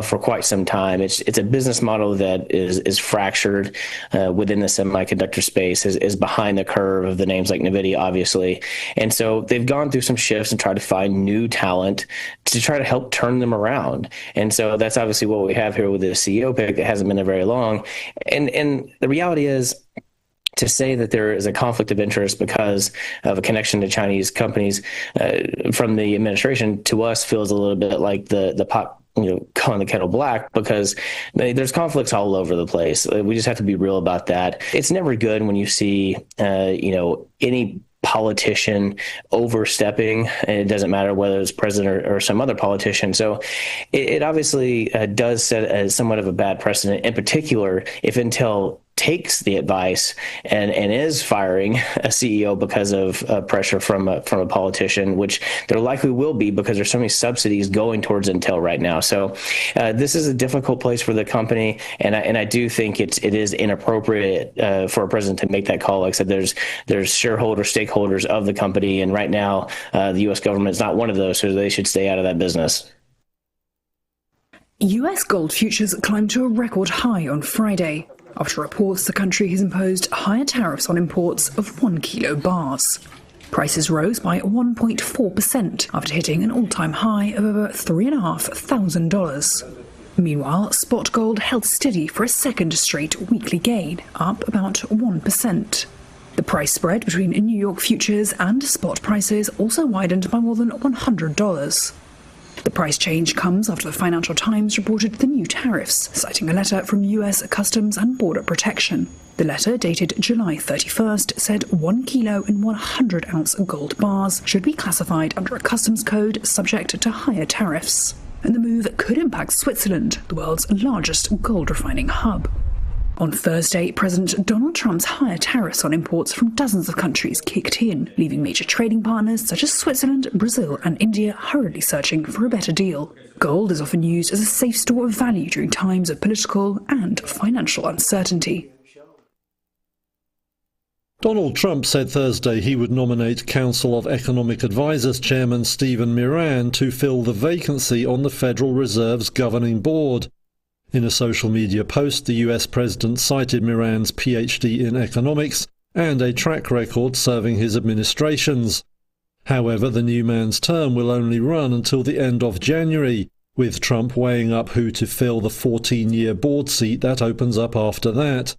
for quite some time. It's a business model that is fractured within the semiconductor space, is behind the curve of the names like NVIDIA, obviously. And so they've gone through some shifts and tried to find new talent to try to help turn them around. And so that's obviously what we have here with the CEO pick that hasn't been there very long. And the reality is, to say that there is a conflict of interest because of a connection to Chinese companies from the administration, to us feels a little bit like the pot, calling the kettle black, because there's conflicts all over the place. We just have to be real about that. It's never good when you see, any politician overstepping, and it doesn't matter whether it's president or some other politician. So it obviously does set somewhat of a bad precedent, in particular if Intel takes the advice and is firing a CEO because of pressure from a politician, which there likely will be, because there's so many subsidies going towards Intel right now. So this is a difficult place for the company, and I do think it is inappropriate for a president to make that call. Like I said, there's stakeholders of the company, and right now the U.S. government is not one of those, so they should stay out of that business. U.S. gold futures climbed to a record high on Friday, after reports the country has imposed higher tariffs on imports of 1 kilo bars. Prices rose by 1.4% after hitting an all-time high of over $3,500. Meanwhile, spot gold held steady for a second straight weekly gain, up about 1%. The price spread between New York futures and spot prices also widened by more than $100. The price change comes after the Financial Times reported the new tariffs, citing a letter from U.S. Customs and Border Protection. The letter, dated July 31st, said 1 kilo and 100-ounce gold bars should be classified under a customs code subject to higher tariffs. And the move could impact Switzerland, the world's largest gold refining hub. On Thursday, President Donald Trump's higher tariffs on imports from dozens of countries kicked in, leaving major trading partners such as Switzerland, Brazil and India hurriedly searching for a better deal. Gold is often used as a safe store of value during times of political and financial uncertainty. Donald Trump said Thursday he would nominate Council of Economic Advisers Chairman Stephen Moran to fill the vacancy on the Federal Reserve's governing board. In a social media post, the US president cited Moran's PhD in economics and a track record serving his administrations. However, the new man's term will only run until the end of January, with Trump weighing up who to fill the 14-year board seat that opens up after that.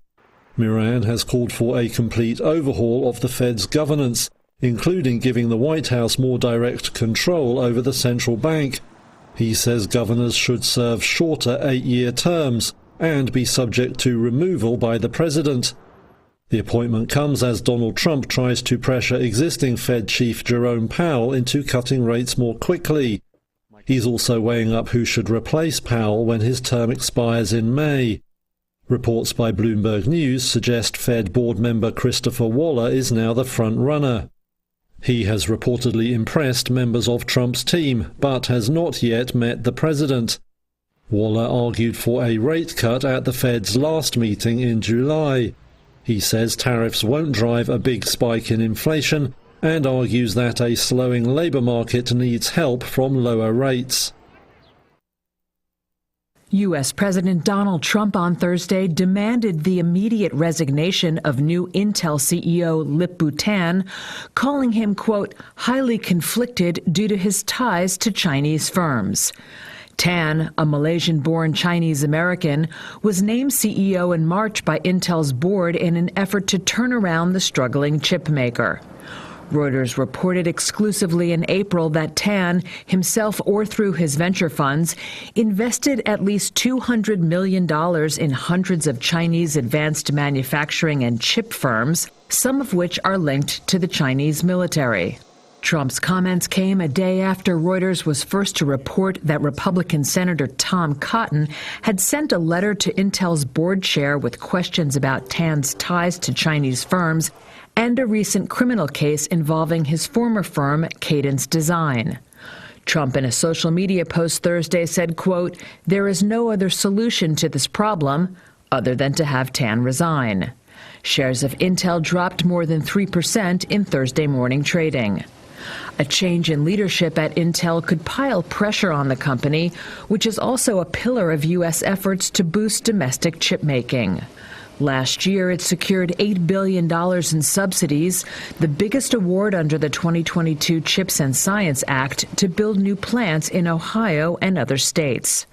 Moran has called for a complete overhaul of the Fed's governance, including giving the White House more direct control over the central bank. He says governors should serve shorter 8-year terms and be subject to removal by the president. The appointment comes as Donald Trump tries to pressure existing Fed Chief Jerome Powell into cutting rates more quickly. He's also weighing up who should replace Powell when his term expires in May. Reports by Bloomberg News suggest Fed board member Christopher Waller is now the front-runner. He has reportedly impressed members of Trump's team, but has not yet met the president. Waller argued for a rate cut at the Fed's last meeting in July. He says tariffs won't drive a big spike in inflation and argues that a slowing labor market needs help from lower rates. U.S. President Donald Trump on Thursday demanded the immediate resignation of new Intel CEO Lip-Bu Tan, calling him, quote, highly conflicted due to his ties to Chinese firms. Tan, a Malaysian-born Chinese-American, was named CEO in March by Intel's board in an effort to turn around the struggling chip maker. Reuters reported exclusively in April that Tan, himself or through his venture funds, invested at least $200 million in hundreds of Chinese advanced manufacturing and chip firms, some of which are linked to the Chinese military. Trump's comments came a day after Reuters was first to report that Republican Senator Tom Cotton had sent a letter to Intel's board chair with questions about Tan's ties to Chinese firms and a recent criminal case involving his former firm, Cadence Design. Trump, in a social media post Thursday, said, quote, there is no other solution to this problem other than to have Tan resign. Shares of Intel dropped more than 3% in Thursday morning trading. A change in leadership at Intel could pile pressure on the company, which is also a pillar of U.S. efforts to boost domestic chip making. Last year, it secured $8 billion in subsidies, the biggest award under the 2022 CHIPS and Science Act, to build new plants in Ohio and other states.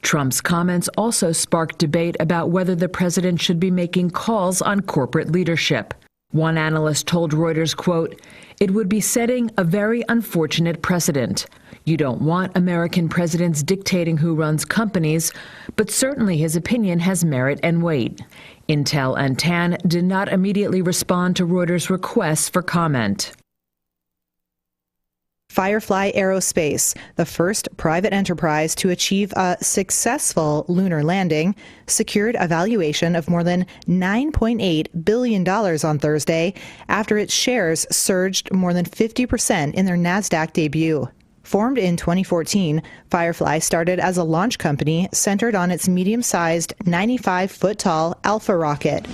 Trump's comments also sparked debate about whether the president should be making calls on corporate leadership. One analyst told Reuters, quote, it would be setting a very unfortunate precedent. You don't want American presidents dictating who runs companies, but certainly his opinion has merit and weight. Intel and Tan did not immediately respond to Reuters' requests for comment. Firefly Aerospace, the first private enterprise to achieve a successful lunar landing, secured a valuation of more than $9.8 billion on Thursday after its shares surged more than 50% in their NASDAQ debut. Formed in 2014, Firefly started as a launch company centered on its medium-sized 95-foot-tall Alpha rocket.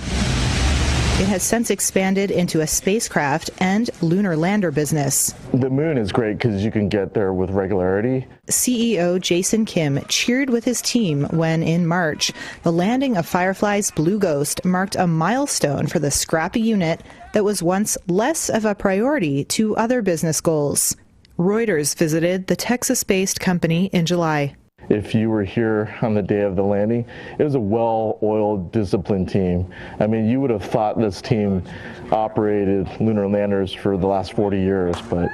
It has since expanded into a spacecraft and lunar lander business. The moon is great because you can get there with regularity. CEO Jason Kim cheered with his team when, in March, the landing of Firefly's Blue Ghost marked a milestone for the scrappy unit that was once less of a priority to other business goals. Reuters visited the Texas-based company in July. If you were here on the day of the landing, it was a well-oiled, disciplined team. I mean, you would have thought this team operated lunar landers for the last 40 years, but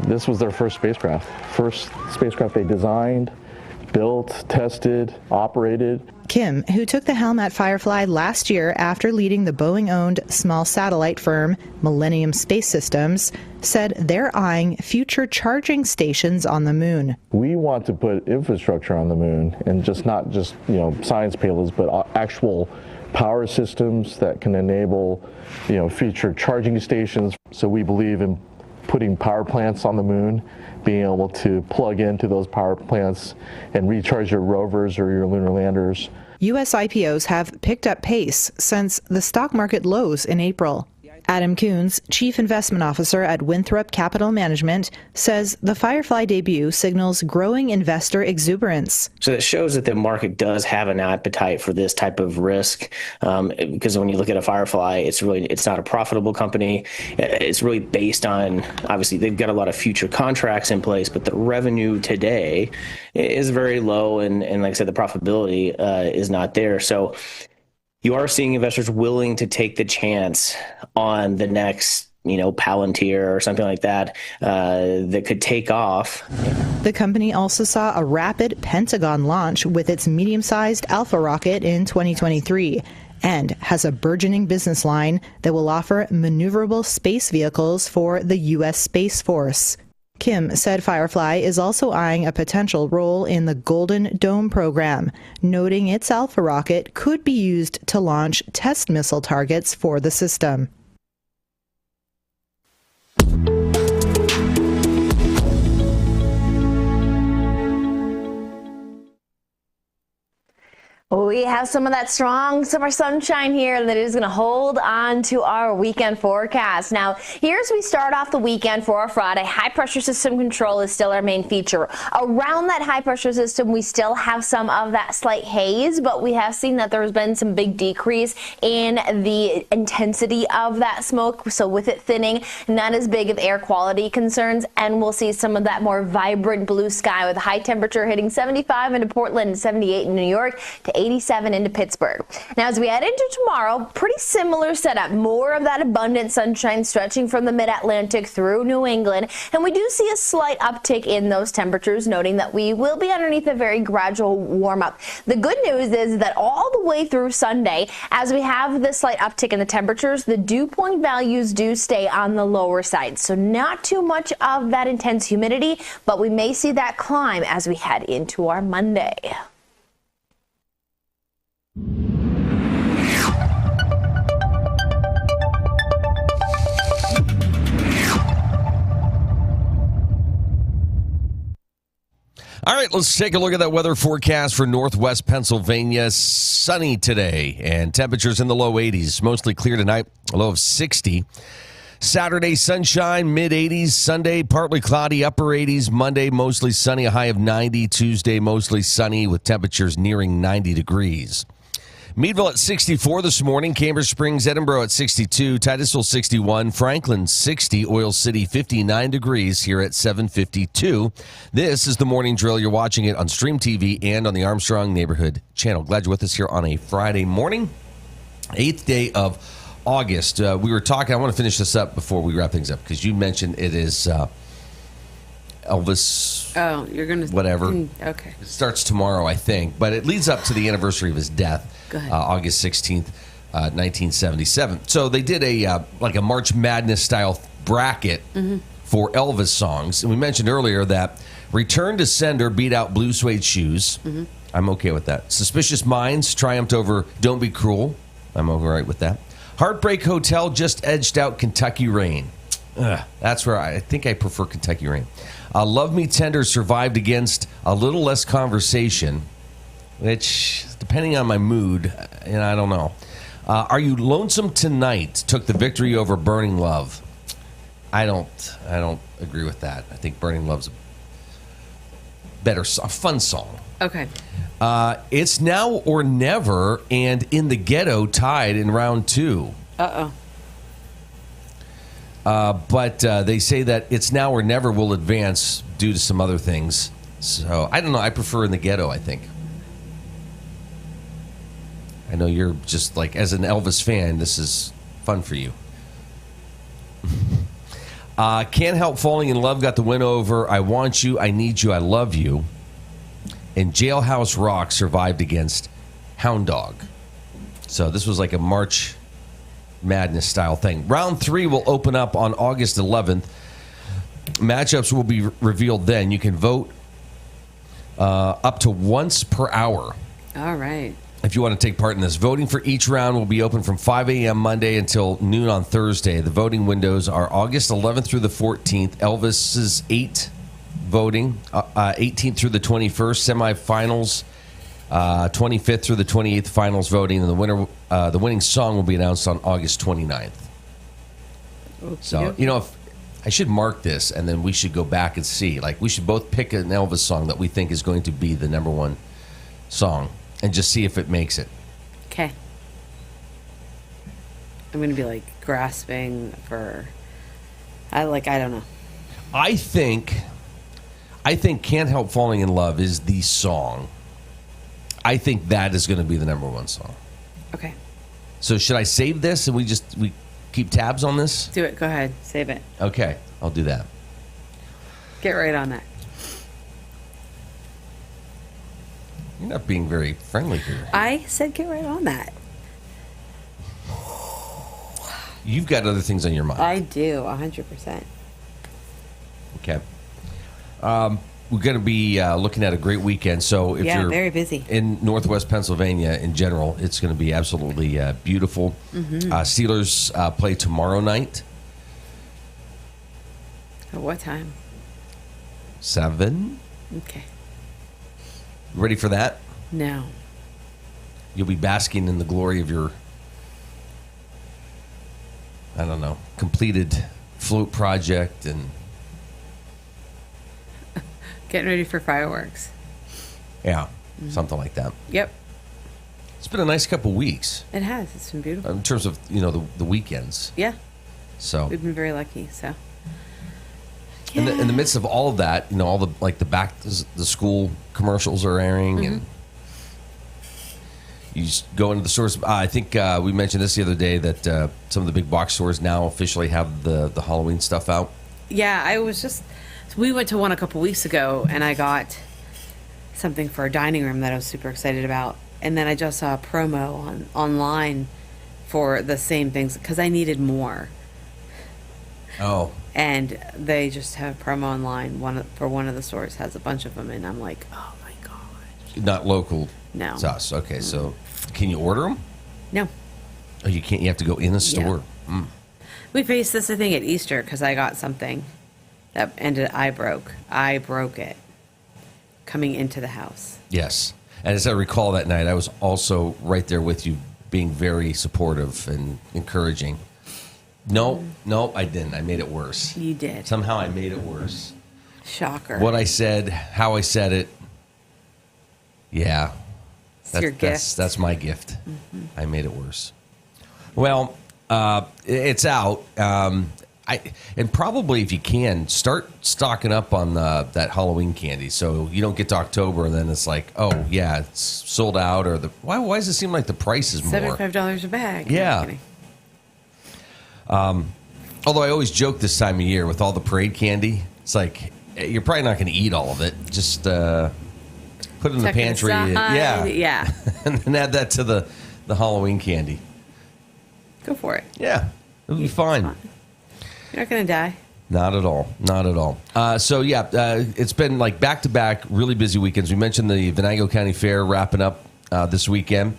this was their first spacecraft. First spacecraft they designed, built, tested, operated. Kim, who took the helm at Firefly last year after leading the Boeing-owned small satellite firm Millennium Space Systems, said they're eyeing future charging stations on the moon. We want to put infrastructure on the moon, and not just science payloads, but actual power systems that can enable future charging stations. So we believe in putting power plants on the moon, being able to plug into those power plants and recharge your rovers or your lunar landers. U.S. IPOs have picked up pace since the stock market lows in April. Adam Coons, Chief Investment Officer at Winthrop Capital Management, says the Firefly debut signals growing investor exuberance. So that shows that the market does have an appetite for this type of risk, because when you look at a Firefly, it's not a profitable company. It's really based on, obviously, they've got a lot of future contracts in place, but the revenue today is very low, and like I said, the profitability is not there. So you are seeing investors willing to take the chance on the next, Palantir or something like that, that could take off. The company also saw a rapid Pentagon launch with its medium-sized Alpha rocket in 2023 and has a burgeoning business line that will offer maneuverable space vehicles for the U.S. Space Force. Kim said Firefly is also eyeing a potential role in the Golden Dome program, noting its Alpha rocket could be used to launch test missile targets for the system. We have some of that strong summer sunshine here that is going to hold on to our weekend forecast. Now, here as we start off the weekend for our Friday, high pressure system control is still our main feature. Around that high pressure system, we still have some of that slight haze, but we have seen that there's been some big decrease in the intensity of that smoke. So with it thinning, not as big of air quality concerns, and we'll see some of that more vibrant blue sky with high temperature hitting 75 into Portland and 78 in New York to 87 into Pittsburgh. Now, as we head into tomorrow, pretty similar setup. More of that abundant sunshine stretching from the mid-Atlantic through New England. And we do see a slight uptick in those temperatures, noting that we will be underneath a very gradual warm-up. The good news is that all the way through Sunday, as we have this slight uptick in the temperatures, the dew point values do stay on the lower side. So not too much of that intense humidity, but we may see that climb as we head into our Monday. All right, let's take a look at that weather forecast for northwest Pennsylvania. Sunny today and temperatures in the low 80s. Mostly clear tonight, a low of 60. Saturday, sunshine, mid-80s. Sunday, partly cloudy, upper 80s. Monday, mostly sunny, a high of 90. Tuesday, mostly sunny with temperatures nearing 90 degrees. Meadville at 64 this morning. Cambridge Springs, Edinburgh at 62. Titusville 61. Franklin 60. Oil City 59 degrees here at 7:52. This is the morning drill. You're watching it on Stream TV and on the Armstrong Neighborhood Channel. Glad you're with us here on a Friday morning, 8th day of August. We were talking. I want to finish this up before we wrap things up because you mentioned it is Elvis. Oh, you're going to... Whatever. Okay. It starts tomorrow, I think, but it leads up to the anniversary of his death. Go ahead. August 16th, 1977. So they did a March Madness style bracket for Elvis songs. And we mentioned earlier that Return to Sender beat out Blue Suede Shoes. I'm okay with that. Suspicious Minds triumphed over Don't Be Cruel. I'm all right with that. Heartbreak Hotel just edged out Kentucky Rain. That's where I think I prefer Kentucky Rain. Love Me Tender survived against A Little Less Conversation, which, depending on my mood, I don't know. Are You Lonesome Tonight took the victory over Burning Love. I don't agree with that. I think Burning Love's a fun song. Okay. It's Now or Never and In the Ghetto tied in round 2. But they say that It's Now or Never will advance due to some other things. So, I don't know. I prefer In the Ghetto, I think. I know you're just like, as an Elvis fan, this is fun for you. Can't Help Falling in Love got the win over I Want You, I Need You, I Love You. And Jailhouse Rock survived against Hound Dog. So this was like a March Madness style thing. Round 3 will open up on August 11th. Matchups will be revealed then. You can vote up to once per hour. All right. If you want to take part in this. Voting for each round will be open from 5 a.m. Monday until noon on Thursday. The voting windows are August 11th through the 14th. Elvis's 8 voting, 18th through the 21st. Semifinals, 25th through the 28th. Finals voting. And the winning song will be announced on August 29th. So, if I should mark this, and then we should go back and see. Like, we should both pick an Elvis song that we think is going to be the number one song and just see if it makes it. Okay. I'm going to be, grasping for... I don't know. I think Can't Help Falling in Love is the song. I think that is going to be the number one song. Okay. So should I save this and we keep tabs on this? Do it. Go ahead. Save it. Okay. I'll do that. Get right on that. You're not being very friendly here. I said get right on that. You've got other things on your mind. I do, 100%. Okay. We're going to be looking at a great weekend. So if you're very busy in Northwest Pennsylvania in general, it's going to be absolutely beautiful. Mm-hmm. Steelers play tomorrow night. At what time? 7. Okay. Ready for that? No. You'll be basking in the glory of your, I don't know, completed float project and getting ready for fireworks. Yeah, something like that. Yep. It's been a nice couple weeks. It has. It's been beautiful. In terms of, the weekends. Yeah. So we've been very lucky, so. In the midst of all of that, all the the back the school commercials are airing, and you just go into the stores. I think we mentioned this the other day that some of the big box stores now officially have the Halloween stuff out. Yeah, we went to one a couple weeks ago, and I got something for a dining room that I was super excited about, and then I just saw a promo online for the same things because I needed more. Oh. And they just have a promo online. One of the stores has a bunch of them, and I'm like, oh my god. Not local. No. To us. Okay, so can you order them? No. Oh, you can't. You have to go in the store. Yeah. We faced this, I think, at Easter because I got something that ended. I broke it coming into the house. Yes, and as I recall that night, I was also right there with you, being very supportive and encouraging. No, I didn't. I made it worse. You did. Somehow I made it worse. Shocker. What I said, how I said it. Yeah. It's your gift. That's my gift. Mm-hmm. I made it worse. Well, it's out. And probably if you can, start stocking up on that Halloween candy so you don't get to October and then it's like, oh, yeah, it's sold out. Or why does it seem like the price is more? $75 a bag. Yeah. Although I always joke this time of year with all the parade candy, it's like you're probably not going to eat all of it. Just put it in the pantry. Yeah. And then add that to the Halloween candy. Go for it. Yeah. It'll be fine. You're not going to die. Not at all. Not at all. It's been back-to-back really busy weekends. We mentioned the Venango County Fair wrapping up this weekend.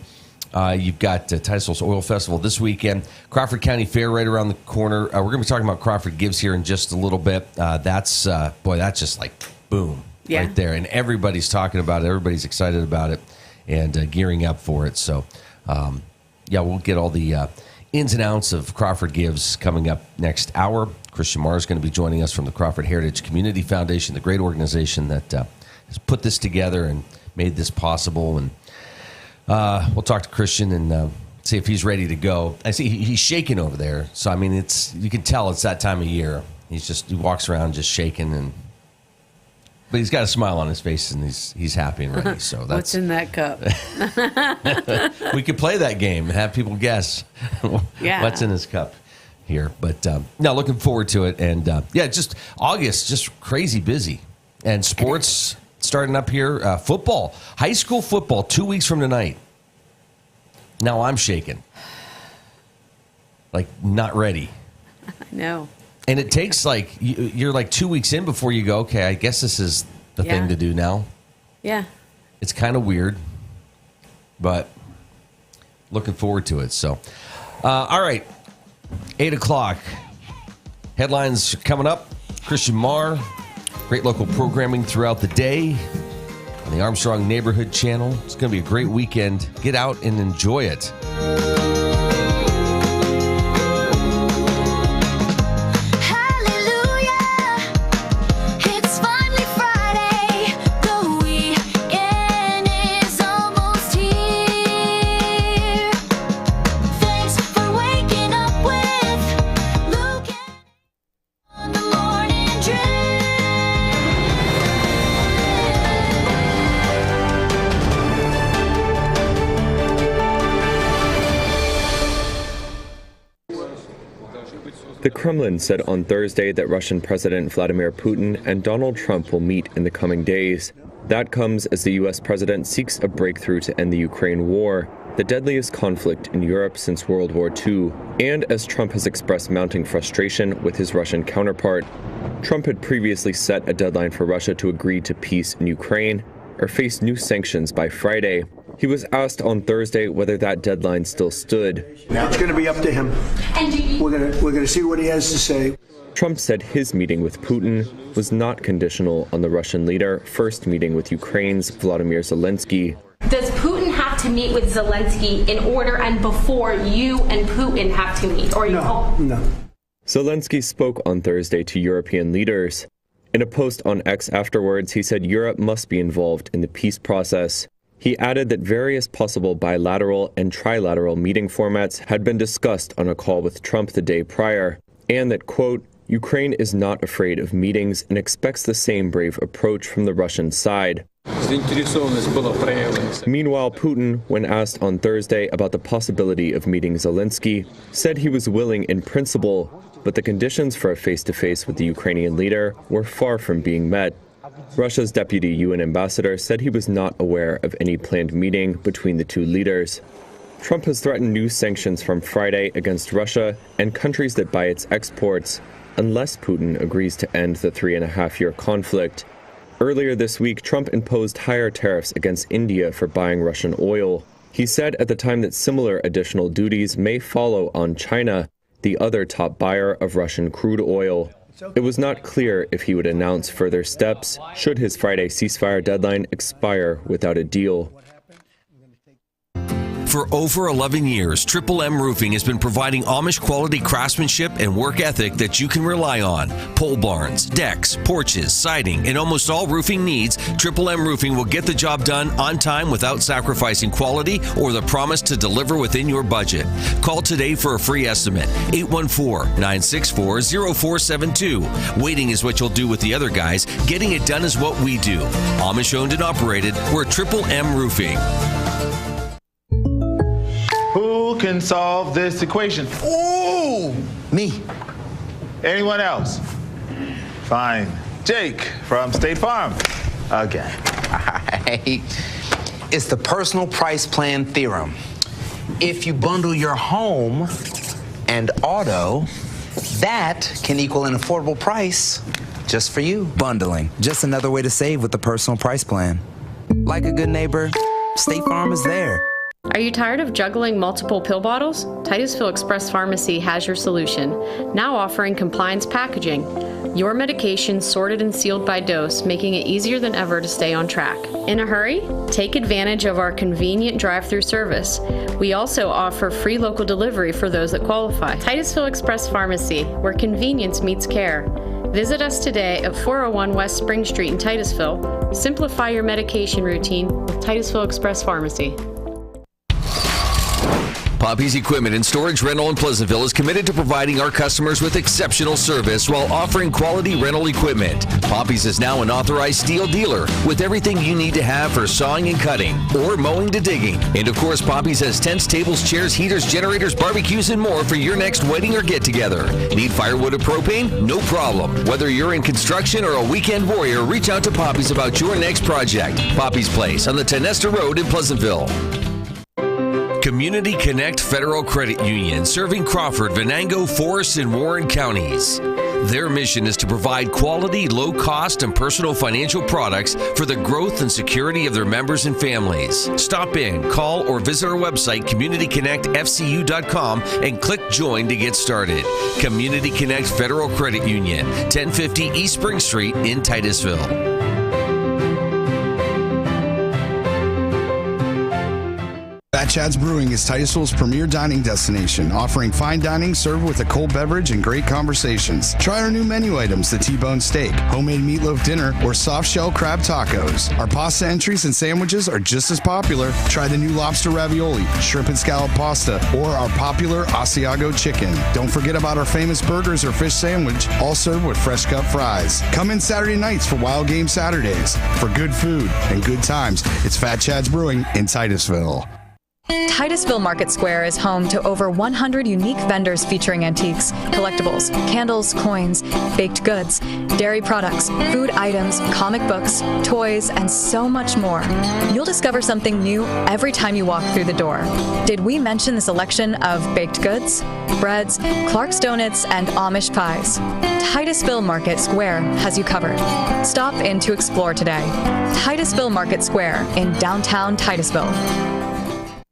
You've got Titusville's Oil Festival this weekend. Crawford County Fair right around the corner. We're going to be talking about Crawford Gives here in just a little bit. That's just boom right there. And everybody's talking about it. Everybody's excited about it and gearing up for it. So, we'll get all the ins and outs of Crawford Gives coming up next hour. Christian Maher is going to be joining us from the Crawford Heritage Community Foundation, the great organization that has put this together and made this possible. And we'll talk to Christian and see if he's ready to go. I see he's shaking over there. So, I mean, you can tell it's that time of year. He walks around just shaking, but he's got a smile on his face and he's happy and ready. So that's what's in that cup. We could play that game and have people guess what's in his cup here. But looking forward to it. And just August, just crazy busy. And sports starting up here. Football, high school football, 2 weeks from tonight. Now I'm shaking. Not ready. I know. And it takes you're 2 weeks in before you go, okay, I guess this is the thing to do now. Yeah. It's kind of weird, but looking forward to it. So, all right, 8 o'clock. Headlines coming up. Christian Maher, great local programming throughout the day on the Armstrong Neighborhood Channel. It's going to be a great weekend. Get out and enjoy it. The Kremlin said on Thursday that Russian President Vladimir Putin and Donald Trump will meet in the coming days. That comes as the U.S. president seeks a breakthrough to end the Ukraine war, the deadliest conflict in Europe since World War II, and as Trump has expressed mounting frustration with his Russian counterpart. Trump had previously set a deadline for Russia to agree to peace in Ukraine or face new sanctions by Friday. He was asked on Thursday whether that deadline still stood. Now it's going to be up to him. We're going to see what he has to say. Trump said his meeting with Putin was not conditional on the Russian leader first meeting with Ukraine's Volodymyr Zelensky. Does Putin have to meet with Zelensky in order and before you and Putin have to meet? Or No. Zelensky spoke on Thursday to European leaders. In a post on X afterwards, he said Europe must be involved in the peace process. He added that various possible bilateral and trilateral meeting formats had been discussed on a call with Trump the day prior, and that, quote, Ukraine is not afraid of meetings and expects the same brave approach from the Russian side. Meanwhile, Putin, when asked on Thursday about the possibility of meeting Zelensky, said he was willing in principle, but the conditions for a face-to-face with the Ukrainian leader were far from being met. Russia's deputy UN ambassador said he was not aware of any planned meeting between the two leaders. Trump has threatened new sanctions from Friday against Russia and countries that buy its exports, unless Putin agrees to end the 3.5-year conflict. Earlier this week, Trump imposed higher tariffs against India for buying Russian oil. He said at the time that similar additional duties may follow on China, the other top buyer of Russian crude oil. It was not clear if he would announce further steps should his Friday ceasefire deadline expire without a deal. For over 11 years, Triple M Roofing has been providing Amish quality craftsmanship and work ethic that you can rely on. Pole barns, decks, porches, siding, and almost all roofing needs, Triple M Roofing will get the job done on time without sacrificing quality or the promise to deliver within your budget. Call today for a free estimate, 814-964-0472. Waiting is what you'll do with the other guys. Getting it done is what we do. Amish owned and operated, we're Triple M Roofing. Who can solve this equation? Ooh! Me. Anyone else? Fine. Jake from State Farm. Again. All right. It's the personal price plan theorem. If you bundle your home and auto, that can equal an affordable price just for you. Bundling. Just another way to save with the personal price plan. Like a good neighbor, State Farm is there. Are you tired of juggling multiple pill bottles? Titusville Express Pharmacy has your solution, now offering compliance packaging. Your medication sorted and sealed by dose, making it easier than ever to stay on track. In a hurry? Take advantage of our convenient drive-through service. We also offer free local delivery for those that qualify. Titusville Express Pharmacy, where convenience meets care. Visit us today at 401 West Spring Street in Titusville. Simplify your medication routine with Titusville Express Pharmacy. Poppy's Equipment and Storage Rental in Pleasantville is committed to providing our customers with exceptional service while offering quality rental equipment. Poppy's is now an authorized steel dealer with everything you need to have for sawing and cutting or mowing to digging. And of course, Poppy's has tents, tables, chairs, heaters, generators, barbecues, and more for your next wedding or get-together. Need firewood or propane? No problem. Whether you're in construction or a weekend warrior, reach out to Poppy's about your next project. Poppy's Place on the Tenesta Road in Pleasantville. Community Connect Federal Credit Union, serving Crawford, Venango, Forest, and Warren counties. Their mission is to provide quality, low-cost, and personal financial products for the growth and security of their members and families. Stop in, call, or visit our website, communityconnectfcu.com, and click Join to get started. Community Connect Federal Credit Union, 1050 East Spring Street in Titusville. Fat Chad's Brewing is Titusville's premier dining destination, offering fine dining served with a cold beverage and great conversations. Try our new menu items, the T-bone steak, homemade meatloaf dinner, or soft shell crab tacos. Our pasta entries and sandwiches are just as popular. Try the new lobster ravioli, shrimp and scallop pasta, or our popular Asiago chicken. Don't forget about our famous burgers or fish sandwich, all served with fresh cut fries. Come in Saturday nights for Wild Game Saturdays. For good food and good times, it's Fat Chad's Brewing in Titusville. Titusville Market Square is home to over 100 unique vendors featuring antiques, collectibles, candles, coins, baked goods, dairy products, food items, comic books, toys, and so much more. You'll discover something new every time you walk through the door. Did we mention the selection of baked goods, breads, Clark's Donuts, and Amish pies? Titusville Market Square has you covered. Stop in to explore today. Titusville Market Square in downtown Titusville.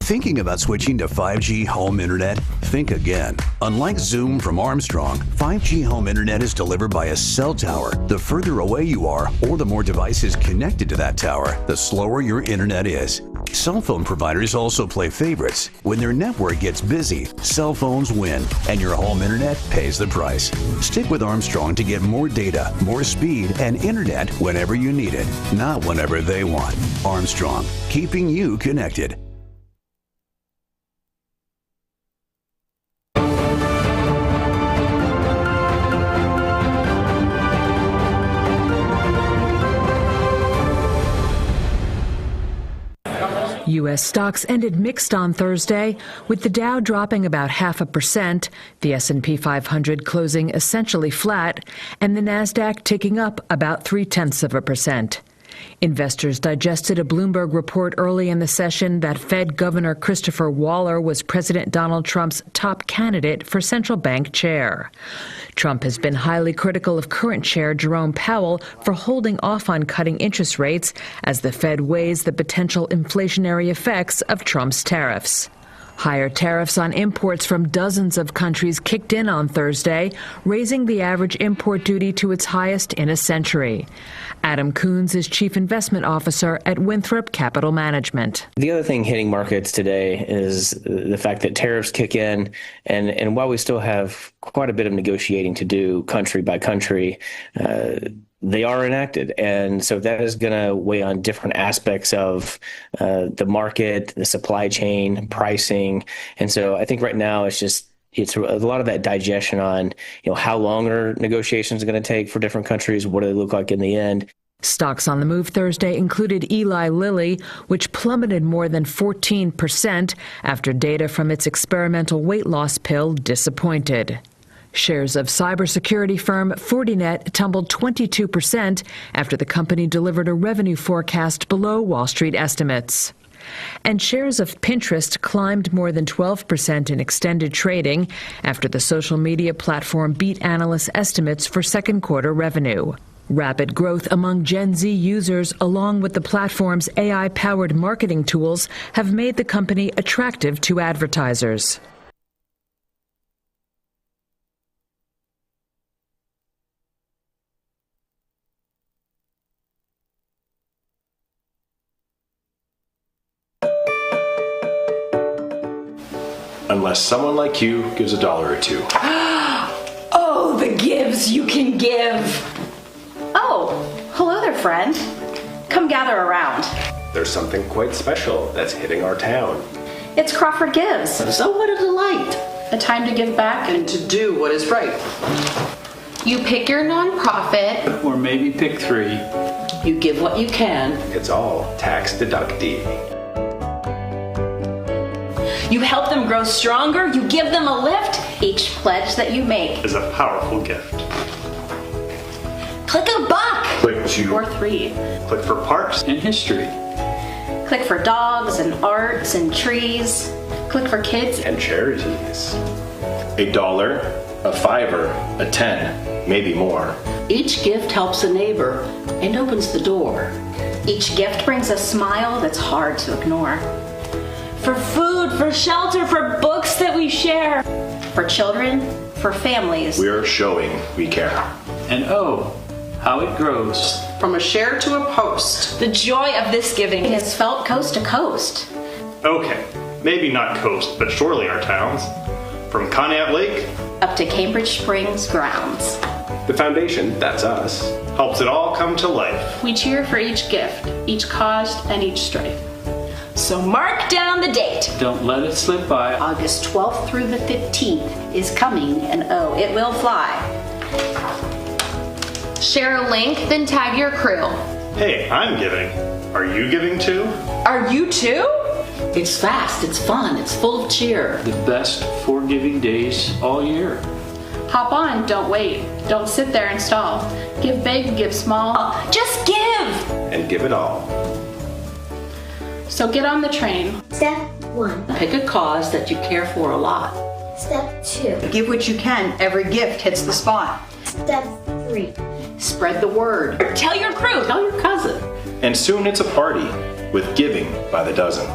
Thinking about switching to 5G home internet? Think again. Unlike Zoom from Armstrong, 5G home internet is delivered by a cell tower. The further away you are, or the more devices connected to that tower, the slower your internet is. Cell phone providers also play favorites. When their network gets busy, cell phones win, and your home internet pays the price. Stick with Armstrong to get more data, more speed, and internet whenever you need it, not whenever they want. Armstrong, keeping you connected. U.S. stocks ended mixed on Thursday, with the Dow dropping about 0.5%, the S&P 500 closing essentially flat, and the Nasdaq ticking up about 0.3%. Investors digested a Bloomberg report early in the session that Fed Governor Christopher Waller was President Donald Trump's top candidate for central bank chair. Trump has been highly critical of current chair Jerome Powell for holding off on cutting interest rates as the Fed weighs the potential inflationary effects of Trump's tariffs. Higher tariffs on imports from dozens of countries kicked in on Thursday, raising the average import duty to its highest in a century. Adam Coons is Chief Investment Officer at Winthrop Capital Management. The other thing hitting markets today is the fact that tariffs kick in, and while we still have quite a bit of negotiating to do country by country, they are enacted. And so that is going to weigh on different aspects of the market, the supply chain, pricing. And so I think right now it's a lot of that digestion on, how long are negotiations going to take for different countries? What do they look like in the end? Stocks on the move Thursday included Eli Lilly, which plummeted more than 14% after data from its experimental weight loss pill disappointed. Shares of cybersecurity firm Fortinet tumbled 22% after the company delivered a revenue forecast below Wall Street estimates. And shares of Pinterest climbed more than 12% in extended trading after the social media platform beat analysts' estimates for second quarter revenue. Rapid growth among Gen Z users, along with the platform's AI-powered marketing tools, have made the company attractive to advertisers. Unless someone like you gives $1 or $2. Oh, the gives you can give. Oh, hello there, friend. Come gather around. There's something quite special that's hitting our town. It's Crawford Gives. So what a delight. A time to give back and to do what is right. You pick your nonprofit. Or maybe pick 3. You give what you can. It's all tax deductible. You help them grow stronger, you give them a lift. Each pledge that you make is a powerful gift. Click a buck. Click 2. Or 3. Click for parks and history. Click for dogs and arts and trees. Click for kids and charities. $1, a $5, a 10, maybe more. Each gift helps a neighbor and opens the door. Each gift brings a smile that's hard to ignore. For food, for shelter, for books that we share. For children, for families. We're showing we care. And oh, how it grows. From a share to a post. The joy of this giving is felt coast to coast. Okay, maybe not coast, but surely our towns. From Conneaut Lake up to Cambridge Springs grounds. The foundation, that's us, helps it all come to life. We cheer for each gift, each cause, and each strife. So mark down the date. Don't let it slip by. August 12th through the 15th is coming, and oh, it will fly. Share a link, then tag your crew. Hey, I'm giving. Are you giving too? Are you too? It's fast, it's fun, it's full of cheer. The best forgiving days all year. Hop on, don't wait. Don't sit there and stall. Give big, give small. Just give! And give it all. So get on the train. Step 1. Pick a cause that you care for a lot. Step 2. Give what you can. Every gift hits the spot. Step 3. Spread the word. Tell your crew, tell your cousin. And soon it's a party with giving by the dozen.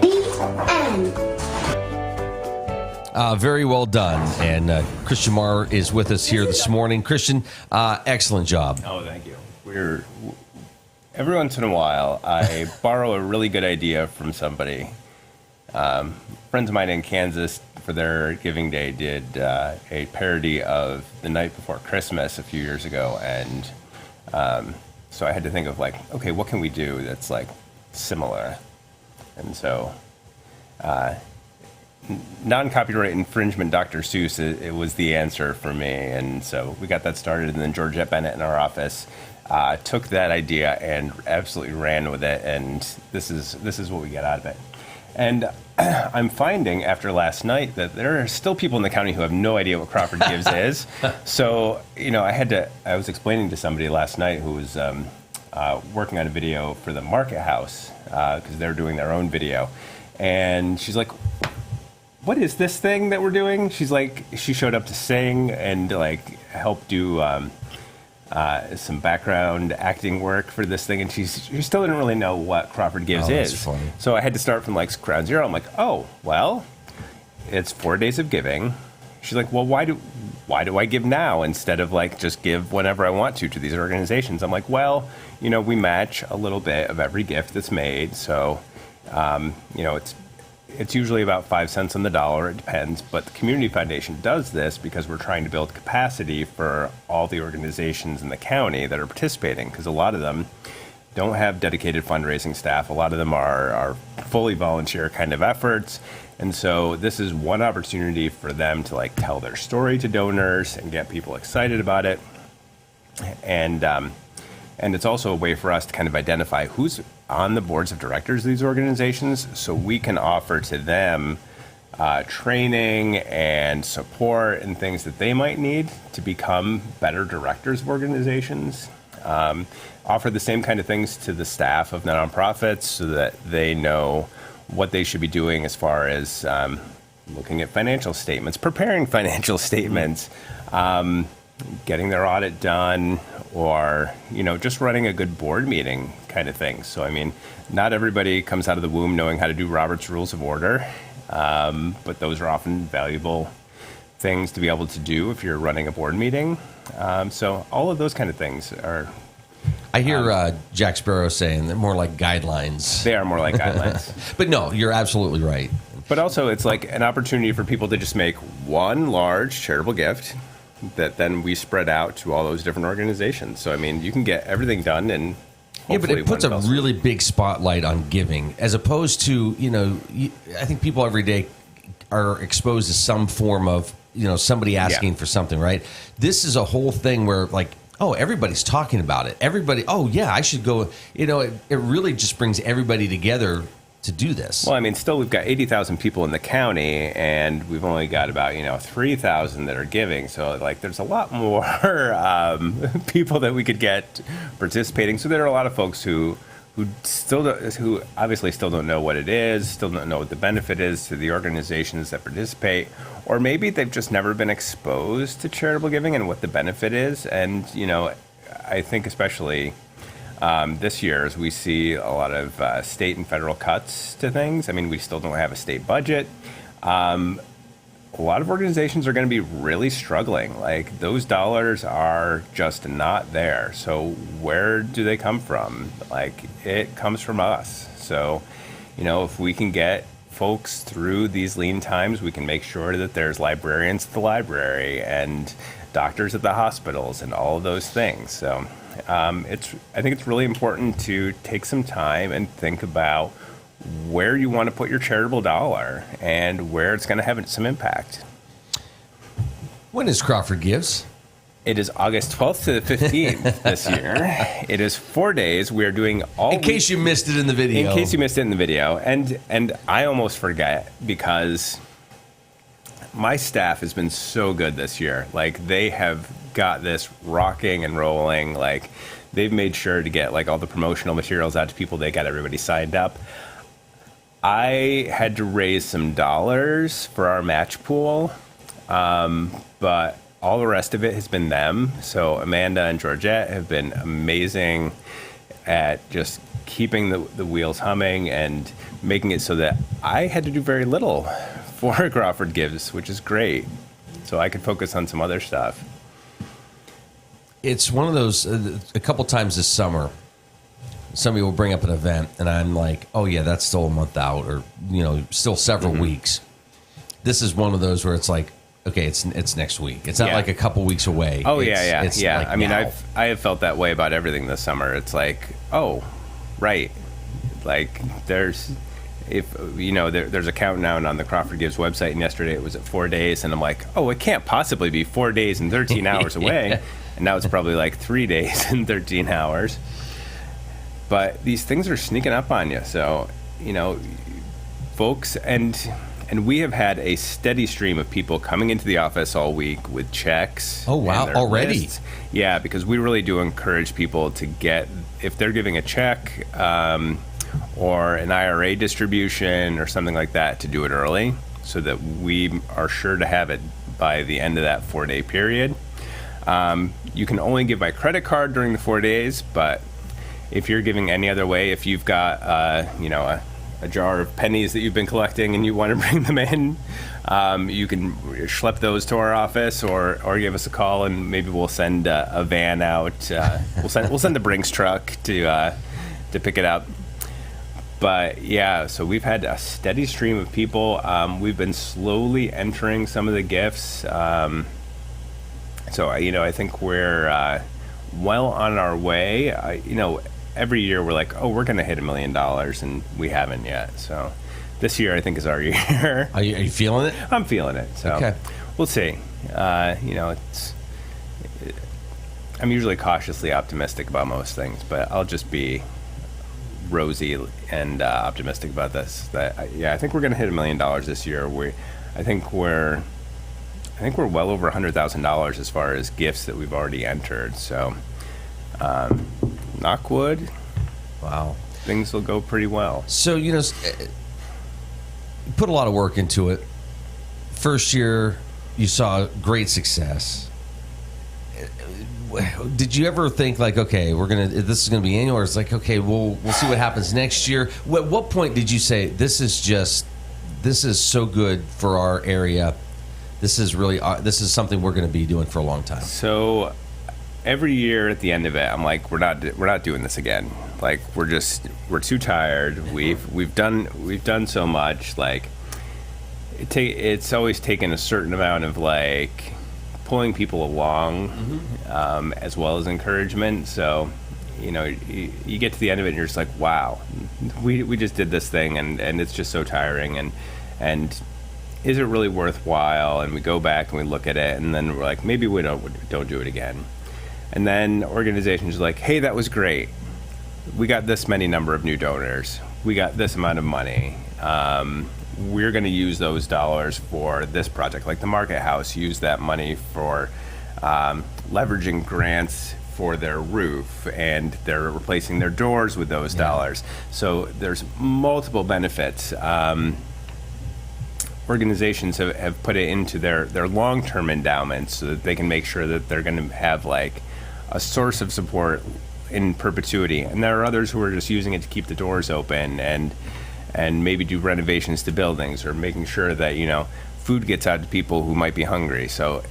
The end. Very well done. And Christian Maher is with us here this morning. Christian, excellent job. Oh, thank you. Every once in a while, I borrow a really good idea from somebody. Friends of mine in Kansas, for their Giving Day, did a parody of The Night Before Christmas a few years ago. And so I had to think of, like, okay, what can we do that's, like, similar? And so non-copyright infringement Dr. Seuss, it was the answer for me. And so we got that started. And then Georgette Bennett in our office took that idea and absolutely ran with it. And this is what we get out of it. And I'm finding after last night that there are still people in the county who have no idea what Crawford Gives is. So, I was explaining to somebody last night who was working on a video for the Market House because they're doing their own video. And she's like, what is this thing that we're doing? She's like, she showed up to sing and like help do some background acting work for this thing, and she still didn't really know what Crawford Gives is. Funny. So I had to start from like ground zero. I'm like, oh, well, it's 4 days of giving. She's like, well, why do I give now instead of like just give whenever I want to these organizations? I'm like, well, we match a little bit of every gift that's made, so it's usually about 5 cents on the dollar. It depends. But the Community Foundation does this because we're trying to build capacity for all the organizations in the county that are participating, because a lot of them don't have dedicated fundraising staff. A lot of them are fully volunteer kind of efforts. And so this is one opportunity for them to like tell their story to donors and get people excited about it. And it's also a way for us to kind of identify who's on the boards of directors of these organizations, so we can offer to them training and support and things that they might need to become better directors of organizations. Offer the same kind of things to the staff of nonprofits so that they know what they should be doing as far as looking at financial statements, preparing financial statements, getting their audit done, or just running a good board meeting kind of thing. So I mean, not everybody comes out of the womb knowing how to do Robert's Rules of Order, but those are often valuable things to be able to do if you're running a board meeting. So all of those kind of things are. I hear Jack Sparrow saying they're more like guidelines. They are more like guidelines. But no, you're absolutely right. But also it's like an opportunity for people to just make one large charitable gift that then we spread out to all those different organizations. So, I mean, you can get everything done and yeah, but it puts a really big spotlight on giving as opposed to, I think people every day are exposed to some form of, somebody asking for something, right? This is a whole thing where like, oh, everybody's talking about it. Everybody, oh, yeah, I should go. It really just brings everybody together to do this. Well, I mean, still we've got 80,000 people in the county, and we've only got about 3,000 that are giving. So like, there's a lot more people that we could get participating. So there are a lot of folks who obviously still don't know what it is, still don't know what the benefit is to the organizations that participate, or maybe they've just never been exposed to charitable giving and what the benefit is. And I think especially this year, as we see a lot of state and federal cuts to things. I mean, we still don't have a state budget. A lot of organizations are going to be really struggling. Like, those dollars are just not there. So where do they come from? Like, it comes from us. So, if we can get folks through these lean times, we can make sure that there's librarians at the library and doctors at the hospitals and all of those things. So I think it's really important to take some time and think about where you want to put your charitable dollar and where it's going to have some impact. When is Crawford Gives? It is August 12th to the 15th this year. It is 4 days. We are doing all. In case you missed it in the video. In case you missed it in the video, and I almost forget because my staff has been so good this year. Like they have got this rocking and rolling. Like they've made sure to get like all the promotional materials out to people. They got everybody signed up. I had to raise some dollars for our match pool, but all the rest of it has been them. So Amanda and Georgette have been amazing at just keeping the wheels humming and making it so that I had to do very little for Crawford Gives, which is great. So I could focus on some other stuff. It's one of those, a couple times this summer, somebody will bring up an event and I'm like, oh yeah, that's still a month out or, still several weeks. This is one of those where it's like, okay, it's next week. It's not like a couple weeks away. Oh, It's yeah. like I mean, now. I have felt that way about everything this summer. It's like, oh, right. Like there's a countdown on the Crawford Gives website, and yesterday it was at 4 days, and I'm like, oh, it can't possibly be 4 days and 13 hours away. Yeah. And now it's probably like 3 days and 13 hours. But these things are sneaking up on you. So, folks, and we have had a steady stream of people coming into the office all week with checks. Oh, wow. and their Already? lists. Yeah, because we really do encourage people to get, if they're giving a check or an IRA distribution or something like that, to do it early so that we are sure to have it by the end of that 4 day period. You can only give by credit card during the 4 days, but if you're giving any other way, if you've got, a jar of pennies that you've been collecting and you want to bring them in, you can schlep those to our office or give us a call and maybe we'll send a van out. We'll send the Brinks truck to pick it up. But yeah, so we've had a steady stream of people. We've been slowly entering some of the gifts. So I think we're well on our way. Every year we're like, oh, we're going to hit $1 million, and we haven't yet. So this year I think is our year. Are you feeling it? I'm feeling it. So okay. We'll see. I'm usually cautiously optimistic about most things, but I'll just be rosy and optimistic about this. I think we're going to hit $1 million this year. I think we're well over $100,000 as far as gifts that we've already entered. So. Knock wood. Wow. Things will go pretty well. So, you put a lot of work into it. First year, you saw great success. Did you ever think like, okay, this is gonna be annual, or it's like, okay, we'll see what happens next year? At what point did you say this is so good for our area? This is something we're going to be doing for a long time. So every year at the end of it, I'm like, we're not doing this again. Like we're too tired. We've done so much. Like it's always taken a certain amount of like pulling people along, as well as encouragement. So you get to the end of it and you're just like, wow, we just did this thing and it's just so tiring and is it really worthwhile? And we go back and we look at it and then we're like, maybe we don't do it again. And then organizations are like, hey, that was great. We got this many number of new donors. We got this amount of money. We're going to use those dollars for this project. Like the Market House used that money for leveraging grants for their roof, and they're replacing their doors with those dollars. So there's multiple benefits. Organizations have put it into their long-term endowments so that they can make sure that they're going to have like a source of support in perpetuity. And there are others who are just using it to keep the doors open and maybe do renovations to buildings or making sure that food gets out to people who might be hungry. So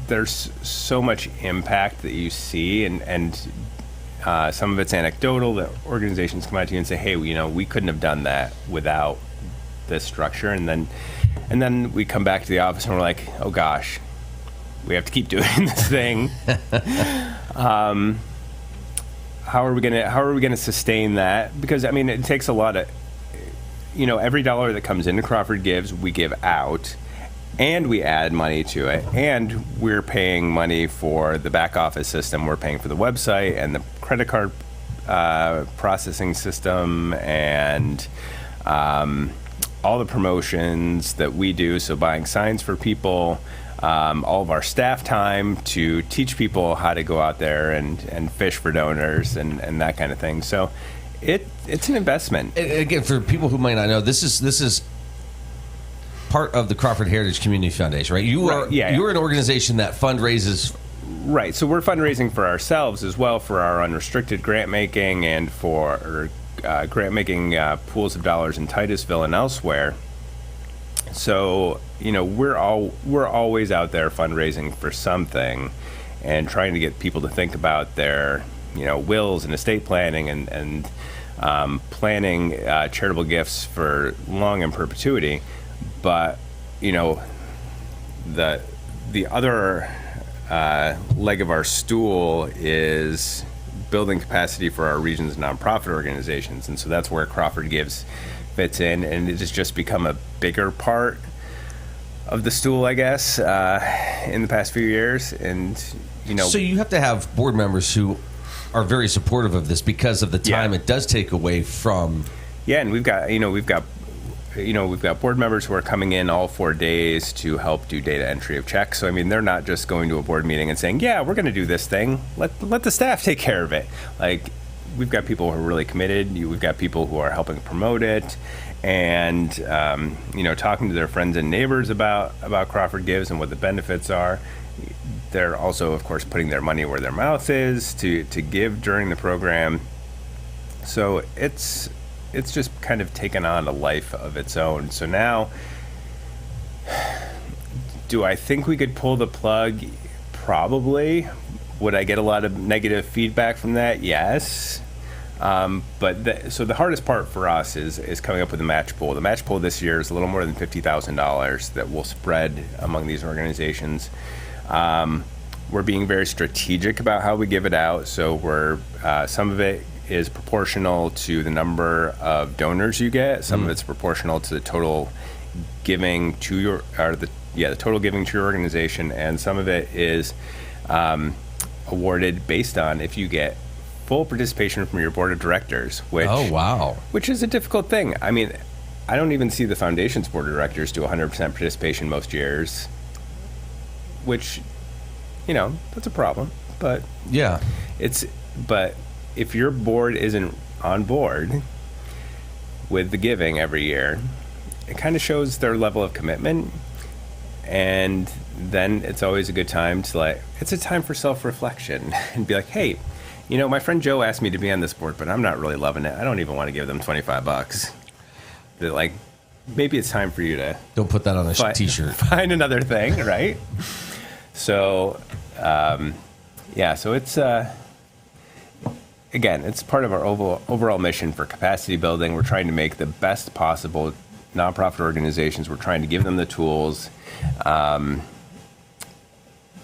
there's so much impact that you see, and some of it's anecdotal that organizations come out to you and say, hey, we couldn't have done that without this structure. And then we come back to the office and we're like, oh gosh, we have to keep doing this thing. How are we gonna sustain that? Because it takes a lot of, every dollar that comes into Crawford Gives, we give out, and we add money to it, and we're paying money for the back office system. We're paying for the website and the credit card processing system and all the promotions that we do. So buying signs for people, all of our staff time to teach people how to go out there and fish for donors and that kind of thing. So it's an investment. And again, for people who might not know, this is part of the Crawford Heritage Community Foundation, right? You're an organization that fundraises. Right. So we're fundraising for ourselves as well, for our unrestricted grant making and for grant making pools of dollars in Titusville and elsewhere. So, we're always out there fundraising for something and trying to get people to think about their, wills and estate planning and planning charitable gifts for long in perpetuity. But, the other leg of our stool is building capacity for our region's nonprofit organizations. And so that's where Crawford Gives fits in, and it has just become a bigger part of the stool, I guess, in the past few years. And, So you have to have board members who are very supportive of this because of the time it does take away from. Yeah, and we've got board members who are coming in all 4 days to help do data entry of checks. So, they're not just going to a board meeting and saying, yeah, we're going to do this thing. Let the staff take care of it. Like, we've got people who are really committed. We've got people who are helping promote it and, talking to their friends and neighbors about Crawford Gives and what the benefits are. They're also, of course, putting their money where their mouth is to give during the program. So it's just kind of taken on a life of its own. So now, do I think we could pull the plug? Probably. Would I get a lot of negative feedback from that? Yes. So the hardest part for us is coming up with a match pool. The match pool this year is a little more than $50,000 that will spread among these organizations. We're being very strategic about how we give it out. So some of it is proportional to the number of donors you get. Some of it's proportional to the total giving to the total giving to your organization, and some of it is awarded based on if you get full participation from your board of directors. Which is a difficult thing. I don't even see the foundation's board of directors do 100% participation most years, which, that's a problem. But but if your board isn't on board with the giving every year, it kind of shows their level of commitment. And then it's always a good time to it's a time for self-reflection and be like, hey, my friend Joe asked me to be on this board, but I'm not really loving it. I don't even want to give them $25. That maybe it's time for you to don't put that on a t-shirt. Find another thing, right? So, so it's again, it's part of our overall mission for capacity building. We're trying to make the best possible nonprofit organizations. We're trying to give them the tools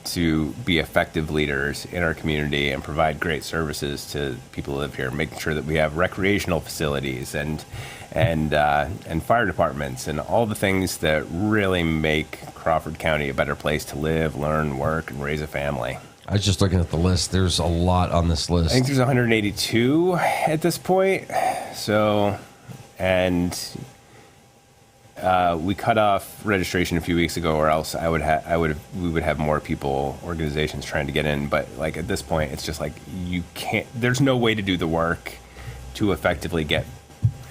to be effective leaders in our community and provide great services to people who live here, making sure that we have recreational facilities and fire departments and all the things that really make Crawford County a better place to live, learn, work, and raise a family. I was just looking at the list. There's a lot on this list. I think there's 182 at this point. So, and we cut off registration a few weeks ago, or else we would have more people, organizations trying to get in. But at this point, it's just you can't. There's no way to do the work to effectively get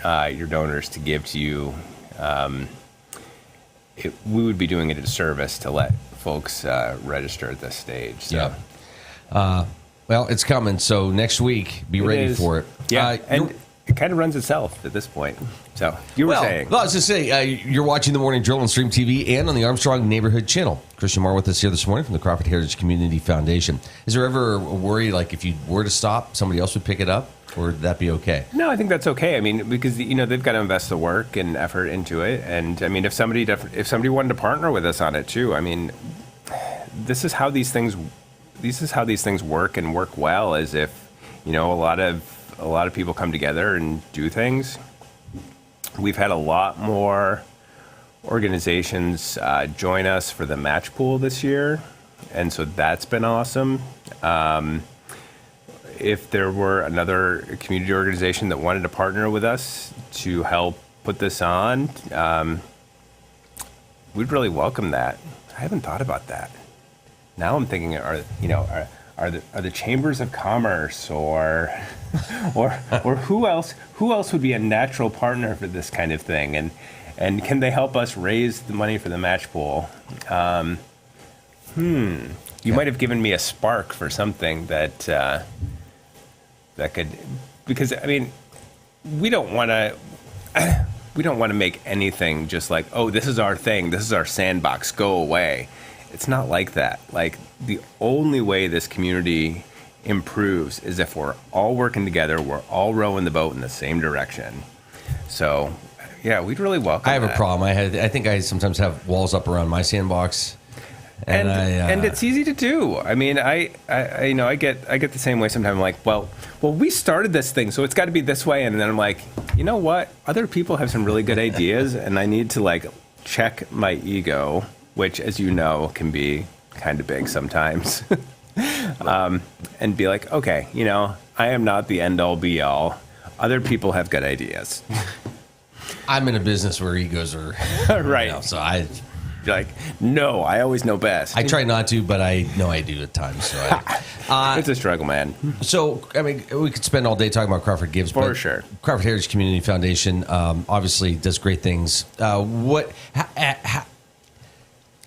your donors to give to you. We would be doing it a disservice to let folks register at this stage. So. Well, it's coming. So next week, be ready for it. Yeah, and it kind of runs itself at this point. So you were saying. Well, I was just saying, you're watching The Morning Drill on Stream TV and on the Armstrong Neighborhood Channel. Christian Maher with us here this morning from the Crawford Heritage Community Foundation. Is there ever a worry, if you were to stop, somebody else would pick it up? Or would that be okay? No, I think that's okay. Because they've got to invest the work and effort into it. And if somebody wanted to partner with us on it too, this is how these things work and work well. Is if a lot of people come together and do things. We've had a lot more organizations join us for the match pool this year, and so that's been awesome. If there were another community organization that wanted to partner with us to help put this on, we'd really welcome that. I haven't thought about that. Now I'm thinking, are the chambers of commerce or who else would be a natural partner for this kind of thing, and can they help us raise the money for the match pool? You might have given me a spark for something that could, because I mean, we don't want to make anything just like, oh, this is our thing, this is our sandbox, go away. It's not like that. Like, the only way this community improves is if we're all working together, we're all rowing the boat in the same direction. So, yeah, we'd really welcome. I have that. a problem. I think I sometimes have walls up around my sandbox, and it's easy to do. I mean, I get the same way sometimes. I'm like, well, we started this thing, so it's got to be this way. And then I'm like, you know what? Other people have some really good ideas, and I need to like check my ego, which, as you know, can be kind of big sometimes, and be like, okay, I am not the end all be all. Other people have good ideas. I'm in a business where egos are right. So you're like, no, I always know best. I try not to, but I know I do at times. So it's a struggle, man. So, I mean, we could spend all day talking about Crawford Gives. For sure. Crawford Heritage Community Foundation obviously does great things.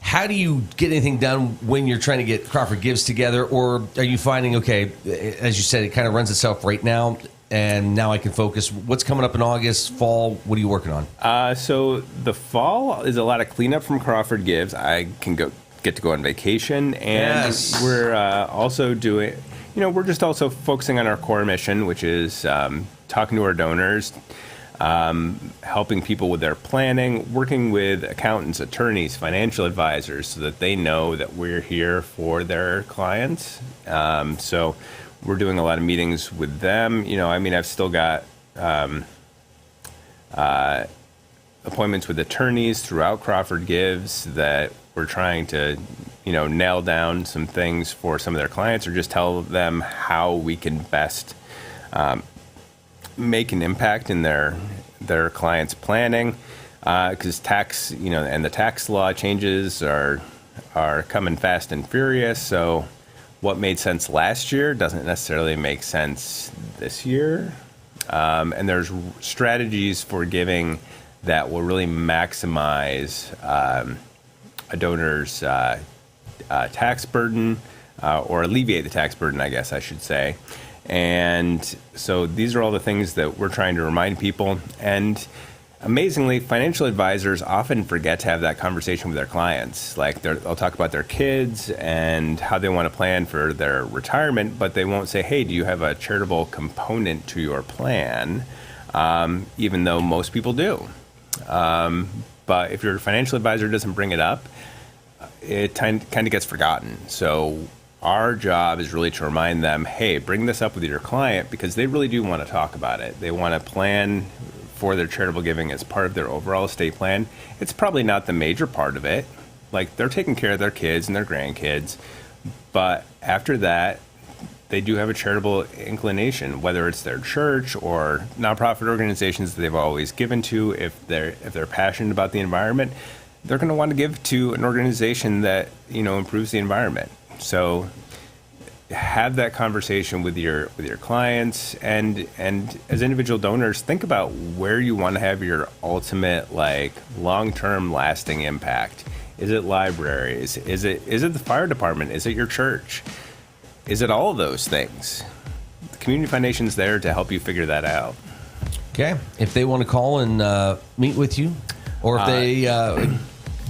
How do you get anything done when you're trying to get Crawford Gives together? Or are you finding, okay, as you said, it kind of runs itself right now, and now I can focus. What's coming up in August, fall? What are you working on? So the fall is a lot of cleanup from Crawford Gives. I can get to go on vacation, and we're also doing, we're just also focusing on our core mission, which is talking to our donors, helping people with their planning, working with accountants, attorneys, financial advisors, so that they know that we're here for their clients. So we're doing a lot of meetings with them. I've still got appointments with attorneys throughout Crawford Gives that we're trying to, nail down some things for some of their clients, or just tell them how we can best make an impact in their clients' planning, because tax, and the tax law changes are coming fast and furious. So what made sense last year doesn't necessarily make sense this year. And there's strategies for giving that will really maximize a donor's tax burden, or alleviate the tax burden, I guess I should say. And so these are all the things that we're trying to remind people. And amazingly, financial advisors often forget to have that conversation with their clients. Like, they'll talk about their kids and how they want to plan for their retirement, but they won't say, hey, do you have a charitable component to your plan? Even though most people do. But if your financial advisor doesn't bring it up, it kind of gets forgotten. So our job is really to remind them, hey, bring this up with your client, because they really do want to talk about it. They want to plan for their charitable giving as part of their overall estate plan. It's probably not the major part of it. Like, they're taking care of their kids and their grandkids. But after that, they do have a charitable inclination, whether it's their church or nonprofit organizations that they've always given to. If they're passionate about the environment, they're going to want to give to an organization that, improves the environment. So have that conversation with your clients, and as individual donors, think about where you want to have your ultimate, like, long-term lasting impact. Is it libraries? Is it the fire department? Is it your church? Is it all of those things? The Community Foundation's there to help you figure that out. Okay. If they want to call and meet with you, or if they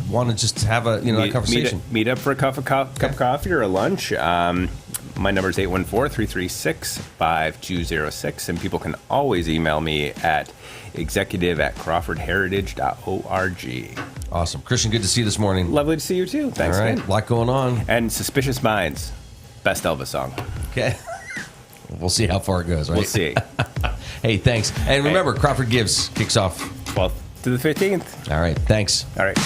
want to just have a a conversation, meet up for a cup of coffee or a lunch. My number is 814-336-5206, and people can always email me at executive@crawfordheritage.org. Awesome. Christian, good to see you this morning. Lovely to see you too. Thanks, All right. man. A lot going on. And Suspicious Minds, best Elvis song. Okay. We'll see how far it goes, right? We'll see. Hey, thanks. And remember, Crawford Gives kicks off 12th. To the 15th. All right. Thanks. All right.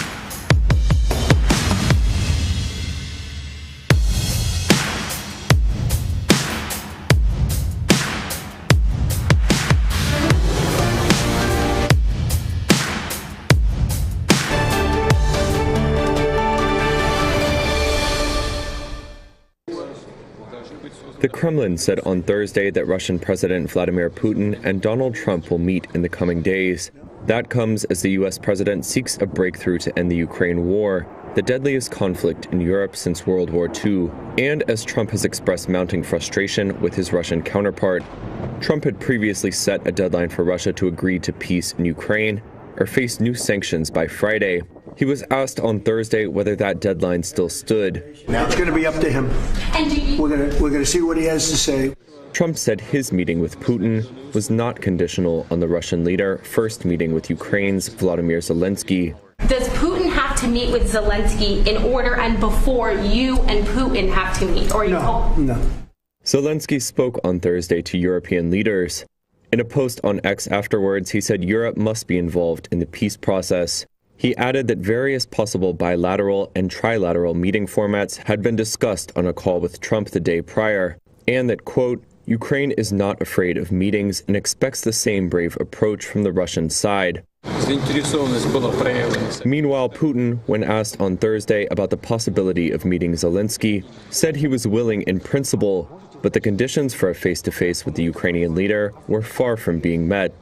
The Kremlin said on Thursday that Russian President Vladimir Putin and Donald Trump will meet in the coming days. That comes as the U.S. president seeks a breakthrough to end the Ukraine war, the deadliest conflict in Europe since World War II, and as Trump has expressed mounting frustration with his Russian counterpart. Trump had previously set a deadline for Russia to agree to peace in Ukraine or face new sanctions by Friday. He was asked on Thursday whether that deadline still stood. Now it's going to be up to him. We're going to see what he has to say. Trump said his meeting with Putin was not conditional on the Russian leader first meeting with Ukraine's Volodymyr Zelensky. Does Putin have to meet with Zelensky in order and before you and Putin have to meet? Or No. Zelensky spoke on Thursday to European leaders. In a post on X afterwards, he said Europe must be involved in the peace process. He added that various possible bilateral and trilateral meeting formats had been discussed on a call with Trump the day prior, and that, quote, Ukraine is not afraid of meetings and expects the same brave approach from the Russian side. Meanwhile, Putin, when asked on Thursday about the possibility of meeting Zelensky, said he was willing in principle, but the conditions for a face-to-face with the Ukrainian leader were far from being met.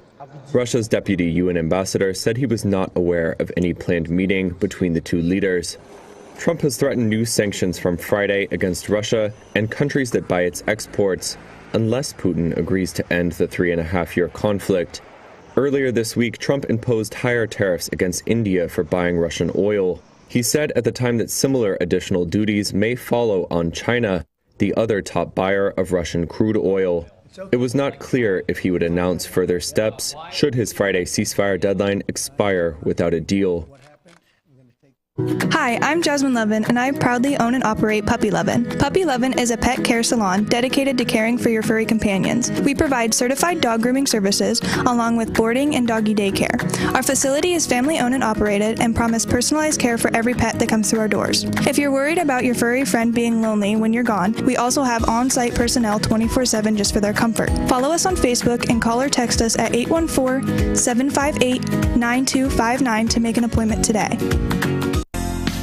Russia's deputy UN ambassador said he was not aware of any planned meeting between the two leaders. Trump has threatened new sanctions from Friday against Russia and countries that buy its exports, unless Putin agrees to end the 3.5-year conflict. Earlier this week, Trump imposed higher tariffs against India for buying Russian oil. He said at the time that similar additional duties may follow on China, the other top buyer of Russian crude oil. It was not clear if he would announce further steps should his Friday ceasefire deadline expire without a deal. Hi, I'm Jasmine Levin, and I proudly own and operate Puppy Lovin'. Puppy Lovin' is a pet care salon dedicated to caring for your furry companions. We provide certified dog grooming services along with boarding and doggy daycare. Our facility is family-owned and operated and promise personalized care for every pet that comes through our doors. If you're worried about your furry friend being lonely when you're gone, we also have on-site personnel 24/7 just for their comfort. Follow us on Facebook and call or text us at 814-758-9259 to make an appointment today.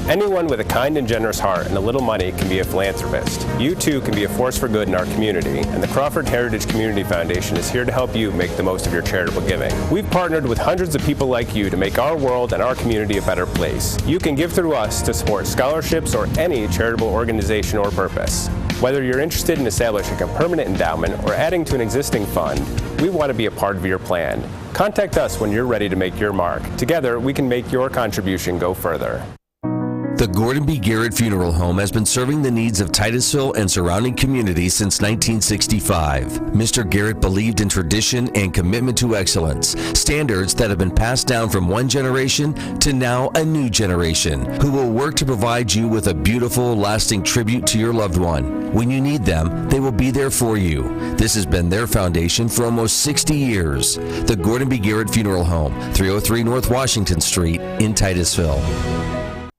Anyone with a kind and generous heart and a little money can be a philanthropist. You too can be a force for good in our community, and the Crawford Heritage Community Foundation is here to help you make the most of your charitable giving. We've partnered with hundreds of people like you to make our world and our community a better place. You can give through us to support scholarships or any charitable organization or purpose. Whether you're interested in establishing a permanent endowment or adding to an existing fund, we want to be a part of your plan. Contact us when you're ready to make your mark. Together, we can make your contribution go further. The Gordon B. Garrett Funeral Home has been serving the needs of Titusville and surrounding communities since 1965. Mr. Garrett believed in tradition and commitment to excellence, standards that have been passed down from one generation to now a new generation, who will work to provide you with a beautiful, lasting tribute to your loved one. When you need them, they will be there for you. This has been their foundation for almost 60 years. The Gordon B. Garrett Funeral Home, 303 North Washington Street in Titusville.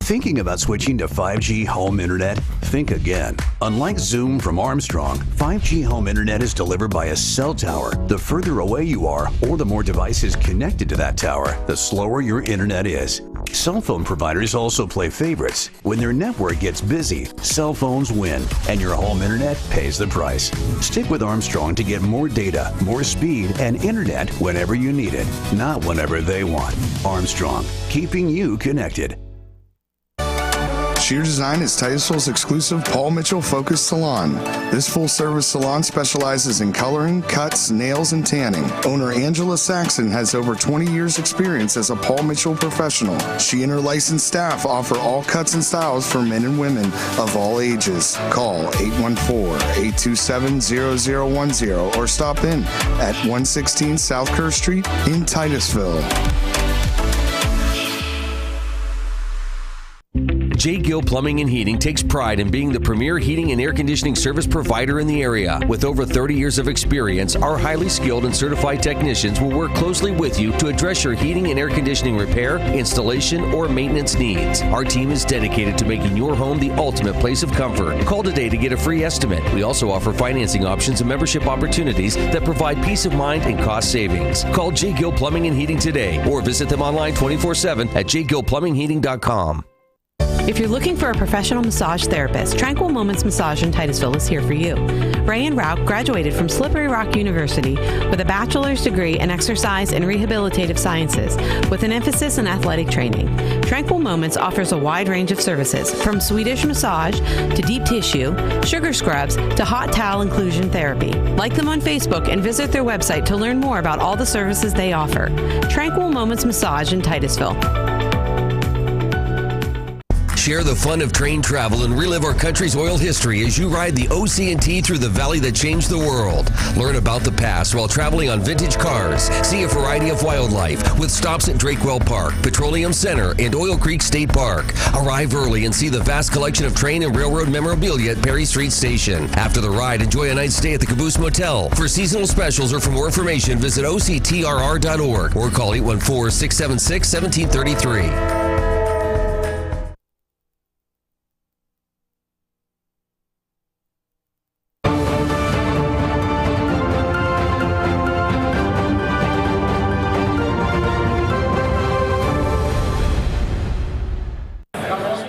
Thinking about switching to 5G home internet? Think again. Unlike Zoom from Armstrong, 5G home internet is delivered by a cell tower. The further away you are, or the more devices connected to that tower, the slower your internet is. Cell phone providers also play favorites. When their network gets busy, cell phones win, and your home internet pays the price. Stick with Armstrong to get more data, more speed, and internet whenever you need it, not whenever they want. Armstrong, keeping you connected. Sheer Design is Titusville's exclusive Paul Mitchell focused salon. This full-service salon specializes in coloring, cuts, nails, and tanning. Owner Angela Saxon has over 20 years experience as a Paul Mitchell professional. She and her licensed staff offer all cuts and styles for men and women of all ages. Call 814-827-0010 or stop in at 116 South Kerr Street in Titusville. J. Gill Plumbing and Heating takes pride in being the premier heating and air conditioning service provider in the area. With over 30 years of experience, our highly skilled and certified technicians will work closely with you to address your heating and air conditioning repair, installation, or maintenance needs. Our team is dedicated to making your home the ultimate place of comfort. Call today to get a free estimate. We also offer financing options and membership opportunities that provide peace of mind and cost savings. Call J. Gill Plumbing and Heating today or visit them online 24/7 at jgillplumbingheating.com. If you're looking for a professional massage therapist, Tranquil Moments Massage in Titusville is here for you. Ray and Rauch graduated from Slippery Rock University with a bachelor's degree in exercise and rehabilitative sciences with an emphasis in athletic training. Tranquil Moments offers a wide range of services from Swedish massage to deep tissue, sugar scrubs to hot towel inclusion therapy. Like them on Facebook and visit their website to learn more about all the services they offer. Tranquil Moments Massage in Titusville. Share the fun of train travel and relive our country's oil history as you ride the OC&T through the valley that changed the world. Learn about the past while traveling on vintage cars. See a variety of wildlife with stops at Drakewell Park, Petroleum Center, and Oil Creek State Park. Arrive early and see the vast collection of train and railroad memorabilia at Perry Street Station. After the ride, enjoy a night's stay at the Caboose Motel. For seasonal specials or for more information, visit octrr.org or call 814-676-1733.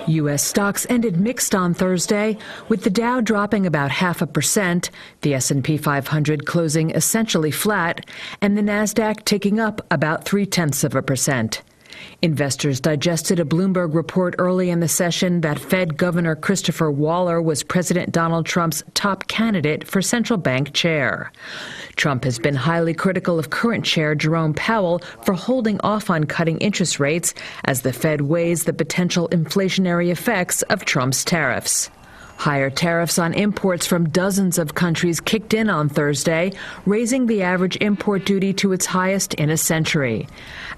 U.S. stocks ended mixed on Thursday, with the Dow dropping about 0.5%, the S&P 500 closing essentially flat, and the Nasdaq ticking up about 0.3%. Investors digested a Bloomberg report early in the session that Fed Governor Christopher Waller was President Donald Trump's top candidate for central bank chair. Trump has been highly critical of current chair Jerome Powell for holding off on cutting interest rates as the Fed weighs the potential inflationary effects of Trump's tariffs. Higher tariffs on imports from dozens of countries kicked in on Thursday, raising the average import duty to its highest in a century.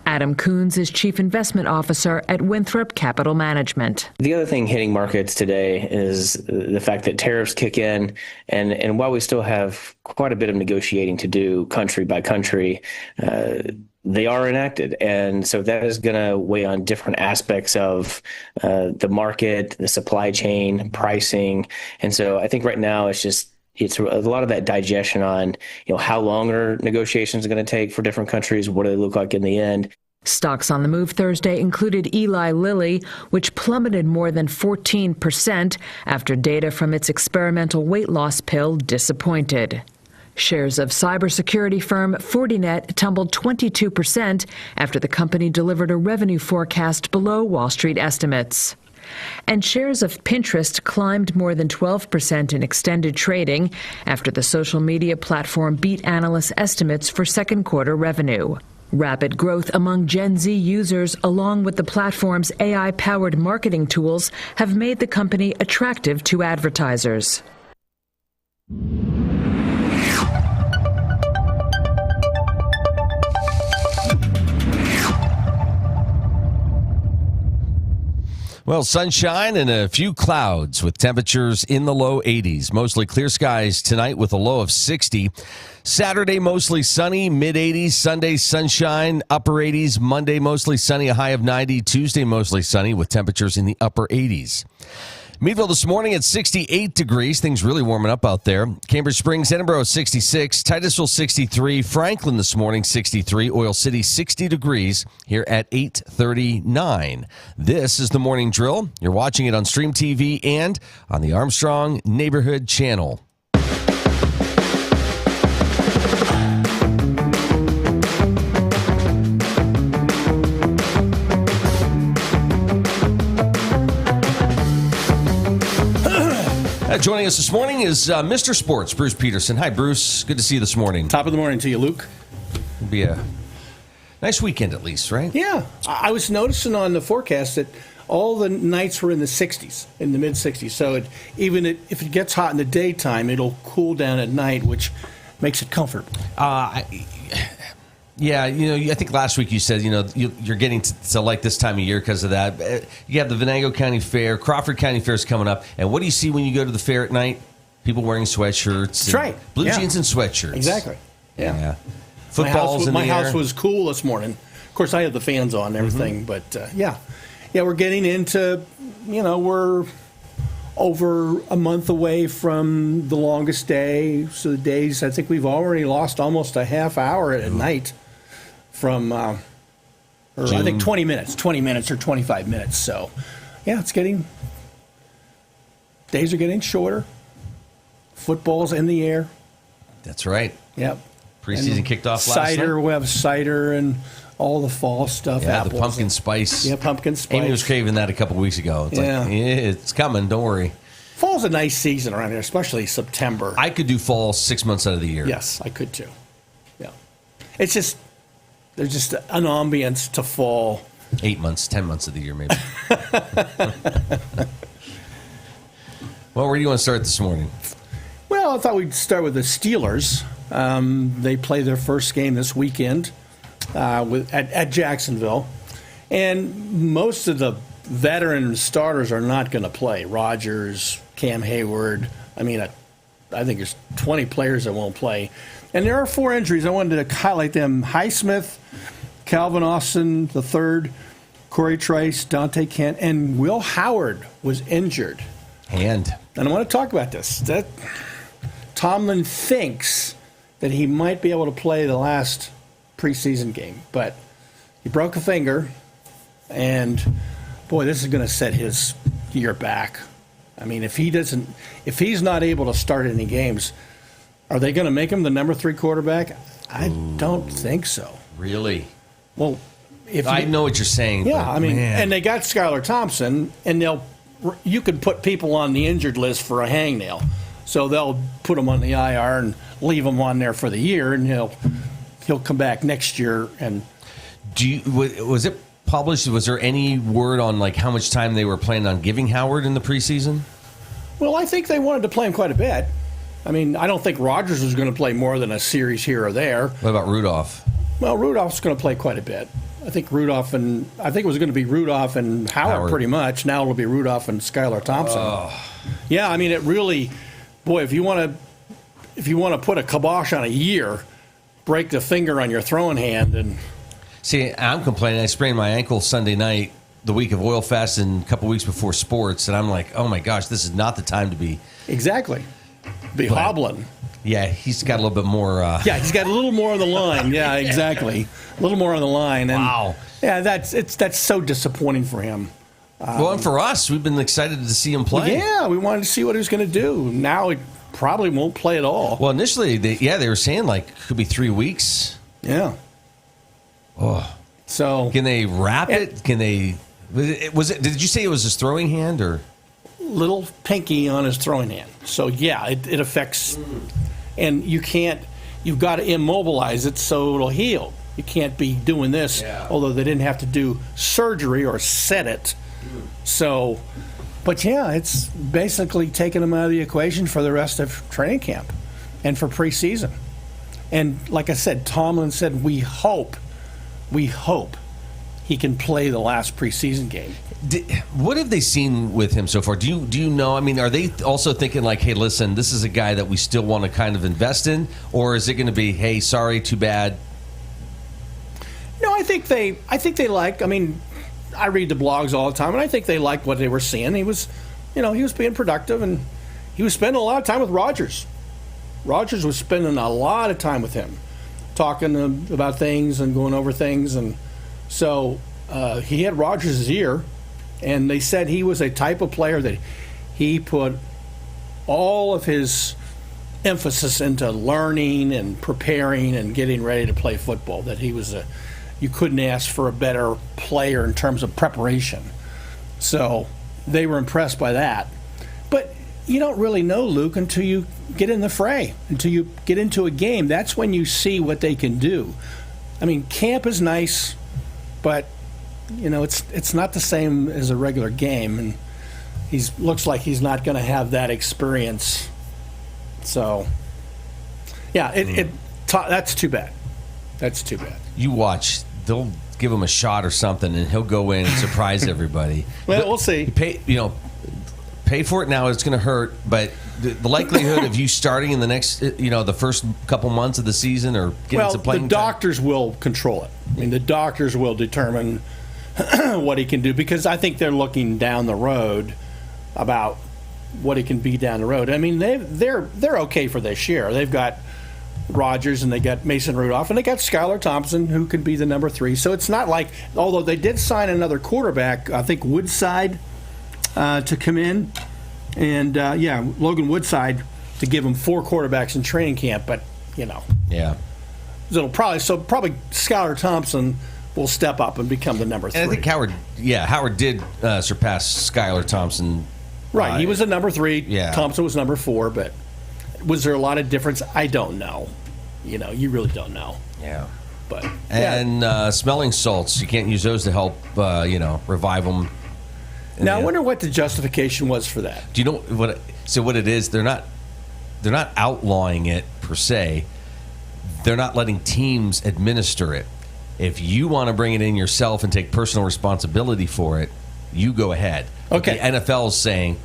Adam Coons is Chief Investment Officer at Winthrop Capital Management. The other thing hitting markets today is the fact that tariffs kick in, and while we still have quite a bit of negotiating to do country by country, they are enacted. And so that is going to weigh on different aspects of the market, the supply chain, pricing. And so I think right now it's a lot of that digestion on, how long are negotiations going to take for different countries? What do they look like in the end? Stocks on the move Thursday included Eli Lilly, which plummeted more than 14% after data from its experimental weight loss pill disappointed. Shares of cybersecurity firm Fortinet tumbled 22% after the company delivered a revenue forecast below Wall Street estimates. And shares of Pinterest climbed more than 12% in extended trading after the social media platform beat analysts' estimates for second quarter revenue. Rapid growth among Gen Z users, along with the platform's AI-powered marketing tools, have made the company attractive to advertisers. Well, sunshine and a few clouds with temperatures in the low 80s. Mostly clear skies tonight with a low of 60. Saturday, mostly sunny, mid-80s. Sunday, sunshine, upper 80s. Monday, mostly sunny, a high of 90. Tuesday, mostly sunny with temperatures in the upper 80s. Meadville this morning at 68 degrees. Things really warming up out there. Cambridge Springs, Edinburgh 66, Titusville 63, Franklin this morning 63, Oil City 60 degrees here at 8:39. This is the Morning Drill. You're watching it on Stream TV and on the Armstrong Neighborhood Channel. Joining us this morning is Mr. Sports, Bruce Peterson. Hi, Bruce. Good to see you this morning. Top of the morning to you, Luke. It'll be a nice weekend at least, right? Yeah. I was noticing on the forecast that all the nights were in the 60s, in the mid-60s. So if it gets hot in the daytime, it'll cool down at night, which makes it comfortable. Yeah, I think last week you said, you're getting to like this time of year because of that. You have the Venango County Fair, Crawford County Fair is coming up. And what do you see when you go to the fair at night? People wearing sweatshirts. That's right. Blue jeans and sweatshirts. Exactly. Yeah. Footballs in the My air. house was cool this morning. Of course, I had the fans on and everything. But, yeah, we're getting into, we're over a month away from the longest day. So the days, I think we've already lost almost a half hour at night from, I think 20 minutes or 25 minutes. So, yeah, days are getting shorter. Football's in the air. That's right. Yep. Preseason kicked off last night. We have cider and all the fall stuff. Yeah, apples the pumpkin spice. Yeah, pumpkin spice. Amy was craving that a couple weeks ago. It's like, it's coming. Don't worry. Fall's a nice season around here, especially September. I could do fall 6 months out of the year. Yes, I could too. Yeah. It's just, there's just an ambience to fall. 8 months, 10 months of the year, maybe. Well, where do you want to start this morning? Well, I thought we'd start with the Steelers. They play their first game this weekend at Jacksonville. And most of the veteran starters are not going to play. Rodgers, Cam Hayward. I mean, I think there's 20 players that won't play. And there are 4 injuries. I wanted to highlight them. Highsmith, Calvin Austin III, Corey Trice, Dante Kent, and Will Howard was injured. And I want to talk about this. That Tomlin thinks that he might be able to play the last preseason game, but he broke a finger, and boy, this is going to set his year back. I mean, if he's not able to start any games, are they going to make him the number 3 quarterback? I don't think so. Really? Well, I know what you're saying. Yeah, but, I mean, man. and they got Skylar Thompson, and you could put people on the injured list for a hangnail. So they'll put him on the IR and leave him on there for the year, and he'll come back next year. And was it published? Was there any word on like how much time they were planning on giving Howard in the preseason? Well, I think they wanted to play him quite a bit. I mean, I don't think Rodgers was going to play more than a series here or there. What about Rudolph? Well, Rudolph's going to play quite a bit. I think it was going to be Rudolph and Howard pretty much. Now it'll be Rudolph and Skylar Thompson. Oh. Yeah, I mean, it really, boy, if you want to put a kibosh on a year, break the finger on your throwing hand and. See, I'm complaining. I sprained my ankle Sunday night, the week of oil fast, and a couple weeks before sports, and I'm like, oh my gosh, this is not the time to be. Exactly. Hobbling. Yeah, he's got a little bit more. Yeah, he's got a little more on the line. Yeah, exactly. A little more on the line. And, wow. Yeah, that's so disappointing for him. Well, and for us, we've been excited to see him play. Yeah, we wanted to see what he was going to do. Now he probably won't play at all. Well, initially, they were saying like it could be 3 weeks. Yeah. Oh. So can they wrap it? Can they? Was it? Did you say it was his throwing hand or? Little pinky on his throwing hand. So yeah, it affects, and you've got to immobilize it so it'll heal. You can't be doing this, although they didn't have to do surgery or set it. So, but yeah, it's basically taking him out of the equation for the rest of training camp and for preseason. And like I said, Tomlin said, we hope he can play the last preseason game. What have they seen with him so far? Do you know? I mean, are they also thinking like, hey, listen, this is a guy that we still want to kind of invest in? Or is it going to be, hey, sorry, too bad? No, I think they like, I mean, I read the blogs all the time, and I think they liked what they were seeing. He was being productive, and he was spending a lot of time with Rodgers. Rodgers was spending a lot of time with him, talking about things and going over things. And so he had Rodgers' ear, and they said he was a type of player that he put all of his emphasis into learning and preparing and getting ready to play football, that he was you couldn't ask for a better player in terms of preparation. So they were impressed by that. But you don't really know, Luke, until you get in the fray, until you get into a game. That's when you see what they can do. I mean, camp is nice, but it's not the same as a regular game, and looks like he's not going to have that experience. So, yeah, that's too bad. That's too bad. You watch. They'll give him a shot or something, and he'll go in and surprise everybody. Well, we'll see. Pay for it now. It's going to hurt, but the likelihood of you starting in the next, the first couple months of the season or getting some playing the doctors will control it. I mean, the doctors will determine what he can do, because I think they're looking down the road about what he can be down the road. I mean, they're okay for this year. They've got Rodgers and they got Mason Rudolph and they got Skylar Thompson, who can be the number 3. So it's not like, although they did sign another quarterback, I think Woodside, to come in, and Logan Woodside, to give him 4 quarterbacks in training camp. But yeah, probably Skylar Thompson will step up and become the number 3. And I think Howard did surpass Skylar Thompson. Right, he was the number 3. Yeah. Thompson was number 4, but was there a lot of difference? I don't know. You really don't know. Yeah. But smelling salts, you can't use those to help, revive them. Now, I wonder what the justification was for that. Do you know what? So what it is? They're not outlawing it per se. They're not letting teams administer it. If you want to bring it in yourself and take personal responsibility for it, you go ahead. Okay. The NFL is saying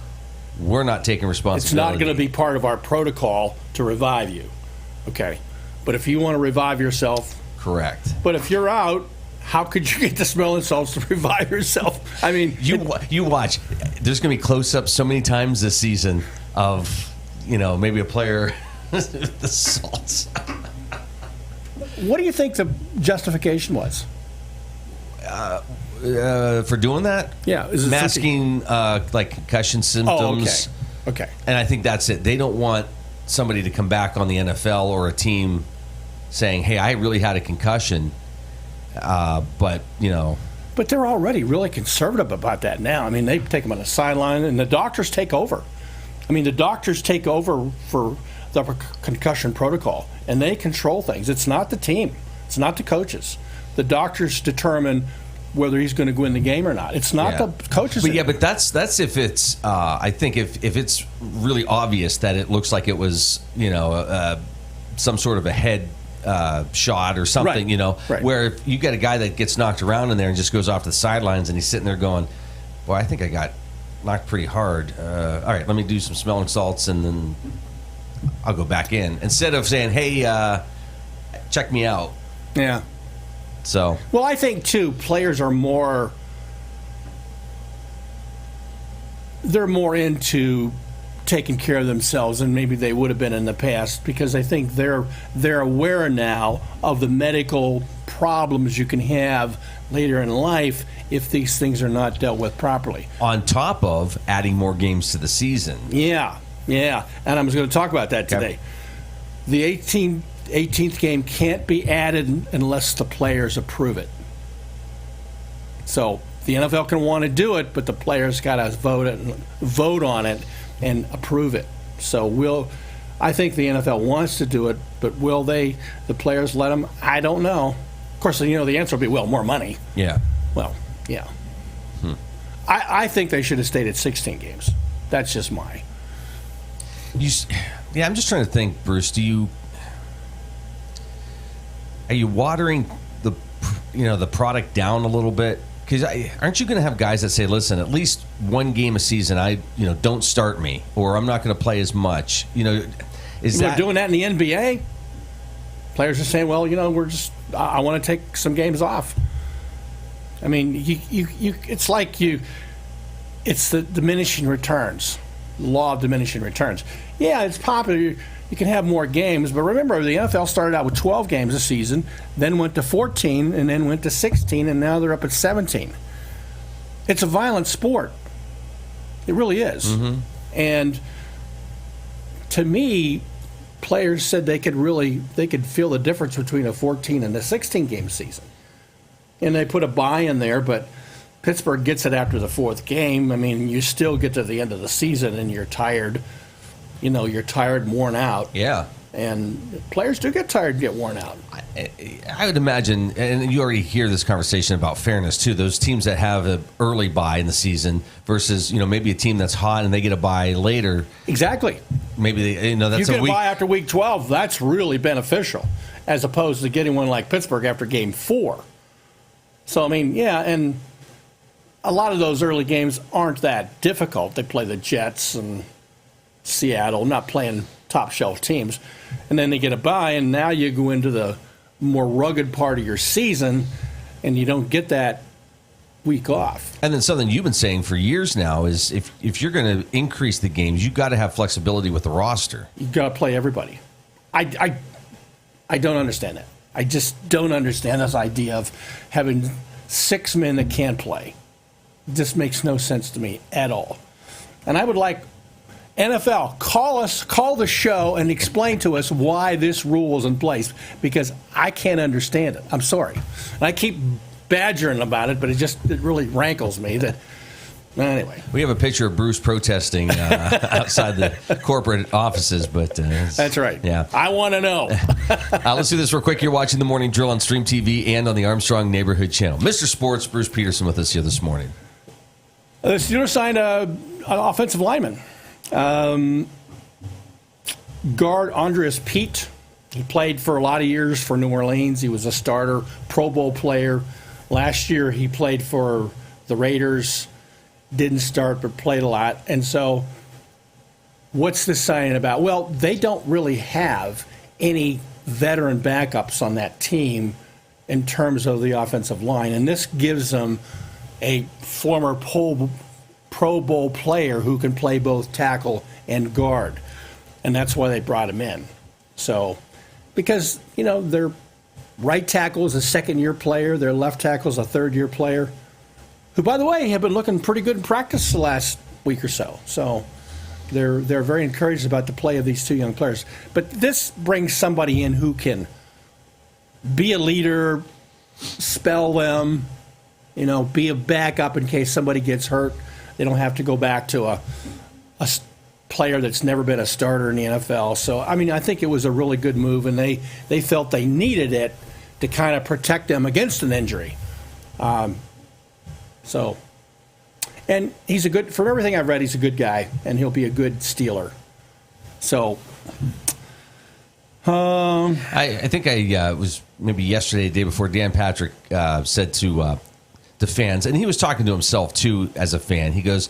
we're not taking responsibility. It's not going to be part of our protocol to revive you. Okay. But if you want to revive yourself. Correct. But if you're out, how could you get the smelling salts to revive yourself? I mean, you watch. There's going to be close-ups so many times this season of, maybe a player the salts. What do you think the justification was? For doing that? Yeah. Is it masking like concussion symptoms. Oh, okay. And I think that's it. They don't want somebody to come back on the NFL or a team saying, hey, I really had a concussion. But they're already really conservative about that now. I mean, they take them on the sideline, and the doctors take over. I mean, the doctors take over for the concussion protocol, and they control things. It's not the team. It's not the coaches. The doctors determine whether he's going to go in the game or not. It's not the coaches. But that's if it's. I think if it's really obvious that it looks like it was some sort of a head shot or something, right. Where if you get a guy that gets knocked around in there and just goes off the sidelines and he's sitting there going, well, I think I got knocked pretty hard. All right, let me do some smelling salts and then I'll go back in. Instead of saying, hey, check me out. Yeah. So. Well, I think, too, players are more into taking care of themselves than maybe they would have been in the past, because I think they're aware now of the medical problems you can have later in life if these things are not dealt with properly. On top of adding more games to the season. Yeah, and I was going to talk about that today. The 18th game can't be added unless the players approve it. So the NFL can want to do it, but the players got to vote on it and approve it. So I think the NFL wants to do it, but will the players let them? I don't know. Of course, the answer will be, well, more money. Yeah. Well, yeah. I think they should have stayed at 16 games. That's just my. I'm just trying to think, Bruce. Are you watering the product down a little bit? Because aren't you going to have guys that say, listen, at least one game a season, don't start me, or I'm not going to play as much. They're doing that in the NBA? Players are saying, well, I want to take some games off. I mean, it's like it's the diminishing returns, law of diminishing returns. Yeah, it's popular. You can have more games, but remember, the NFL started out with 12 games a season, then went to 14, and then went to 16, and now they're up at 17. It's a violent sport. It really is. Mm-hmm. And to me, players said they could feel the difference between a 14 and a 16-game season. And they put a bye in there, but Pittsburgh gets it after the 4th game. I mean, you still get to the end of the season and you're tired. You're tired and worn out. Yeah. And players do get tired and get worn out. I would imagine, and you already hear this conversation about fairness too, those teams that have an early bye in the season versus, maybe a team that's hot and they get a bye later. Exactly. Maybe that's you get a bye after week 12, that's really beneficial. as opposed to getting one like Pittsburgh after game 4. So, I mean, yeah, and a lot of those early games aren't that difficult. They play the Jets and Seattle, not playing top-shelf teams. And then they get a bye, and now you go into the more rugged part of your season, and you don't get that week off. And then something you've been saying for years now is if you're going to increase the games, you've got to have flexibility with the roster. You've got to play everybody. I don't understand that. I just don't understand this idea of having 6 men that can't play. It just makes no sense to me at all. And I would like NFL, call the show and explain to us why this rule is in place, because I can't understand it. I'm sorry. And I keep badgering about it, but it really rankles me that. Anyway, we have a picture of Bruce protesting outside the corporate offices, but that's right. Yeah, I want to know. Let's do this real quick. You're watching the Morning Drill on Stream TV and on the Armstrong Neighborhood Channel. Mr. Sports, Bruce Peterson with us here this morning. The Steelers signed an offensive lineman. Guard Andreas Pete. He played for a lot of years for New Orleans. He was a starter, Pro Bowl player. Last year he played for the Raiders. Didn't start, but played a lot. And so what's this signing about? Well, they don't really have any veteran backups on that team in terms of the offensive line. And this gives them a former Pro Bowl player who can play both tackle and guard. And that's why they brought him in. So, because, their right tackle is a second-year player, their left tackle is a third-year player, who, by the way, have been looking pretty good in practice the last week or so. So they're very encouraged about the play of these two young players. But this brings somebody in who can be a leader, spell them, be a backup in case somebody gets hurt. They don't have to go back to a player that's never been a starter in the NFL. So, I think it was a really good move, and they felt they needed it to kind of protect them against an injury. And he's from everything I've read, he's a good guy, and he'll be a good Steeler. So, I think I was maybe yesterday, the day before, Dan Patrick said to the fans, and he was talking to himself too as a fan. He goes,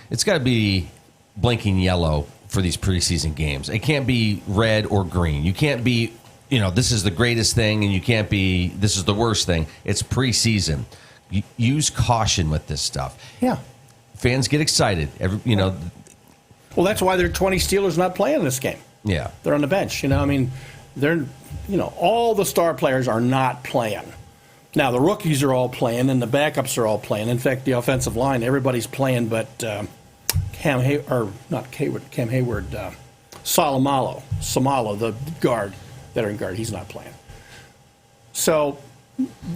"It's got to be blinking yellow for these preseason games. It can't be red or green. You can't be, this is the greatest thing, and you can't be, this is the worst thing. It's preseason. Use caution with this stuff." Yeah. Fans get excited. Well, that's why there are 20 Steelers not playing this game. Yeah. They're on the bench. They're, all the star players are not playing. Now, the rookies are all playing, and the backups are all playing. In fact, the offensive line, everybody's playing but Cam Hayward, Samalo, the guard, veteran guard, he's not playing. So,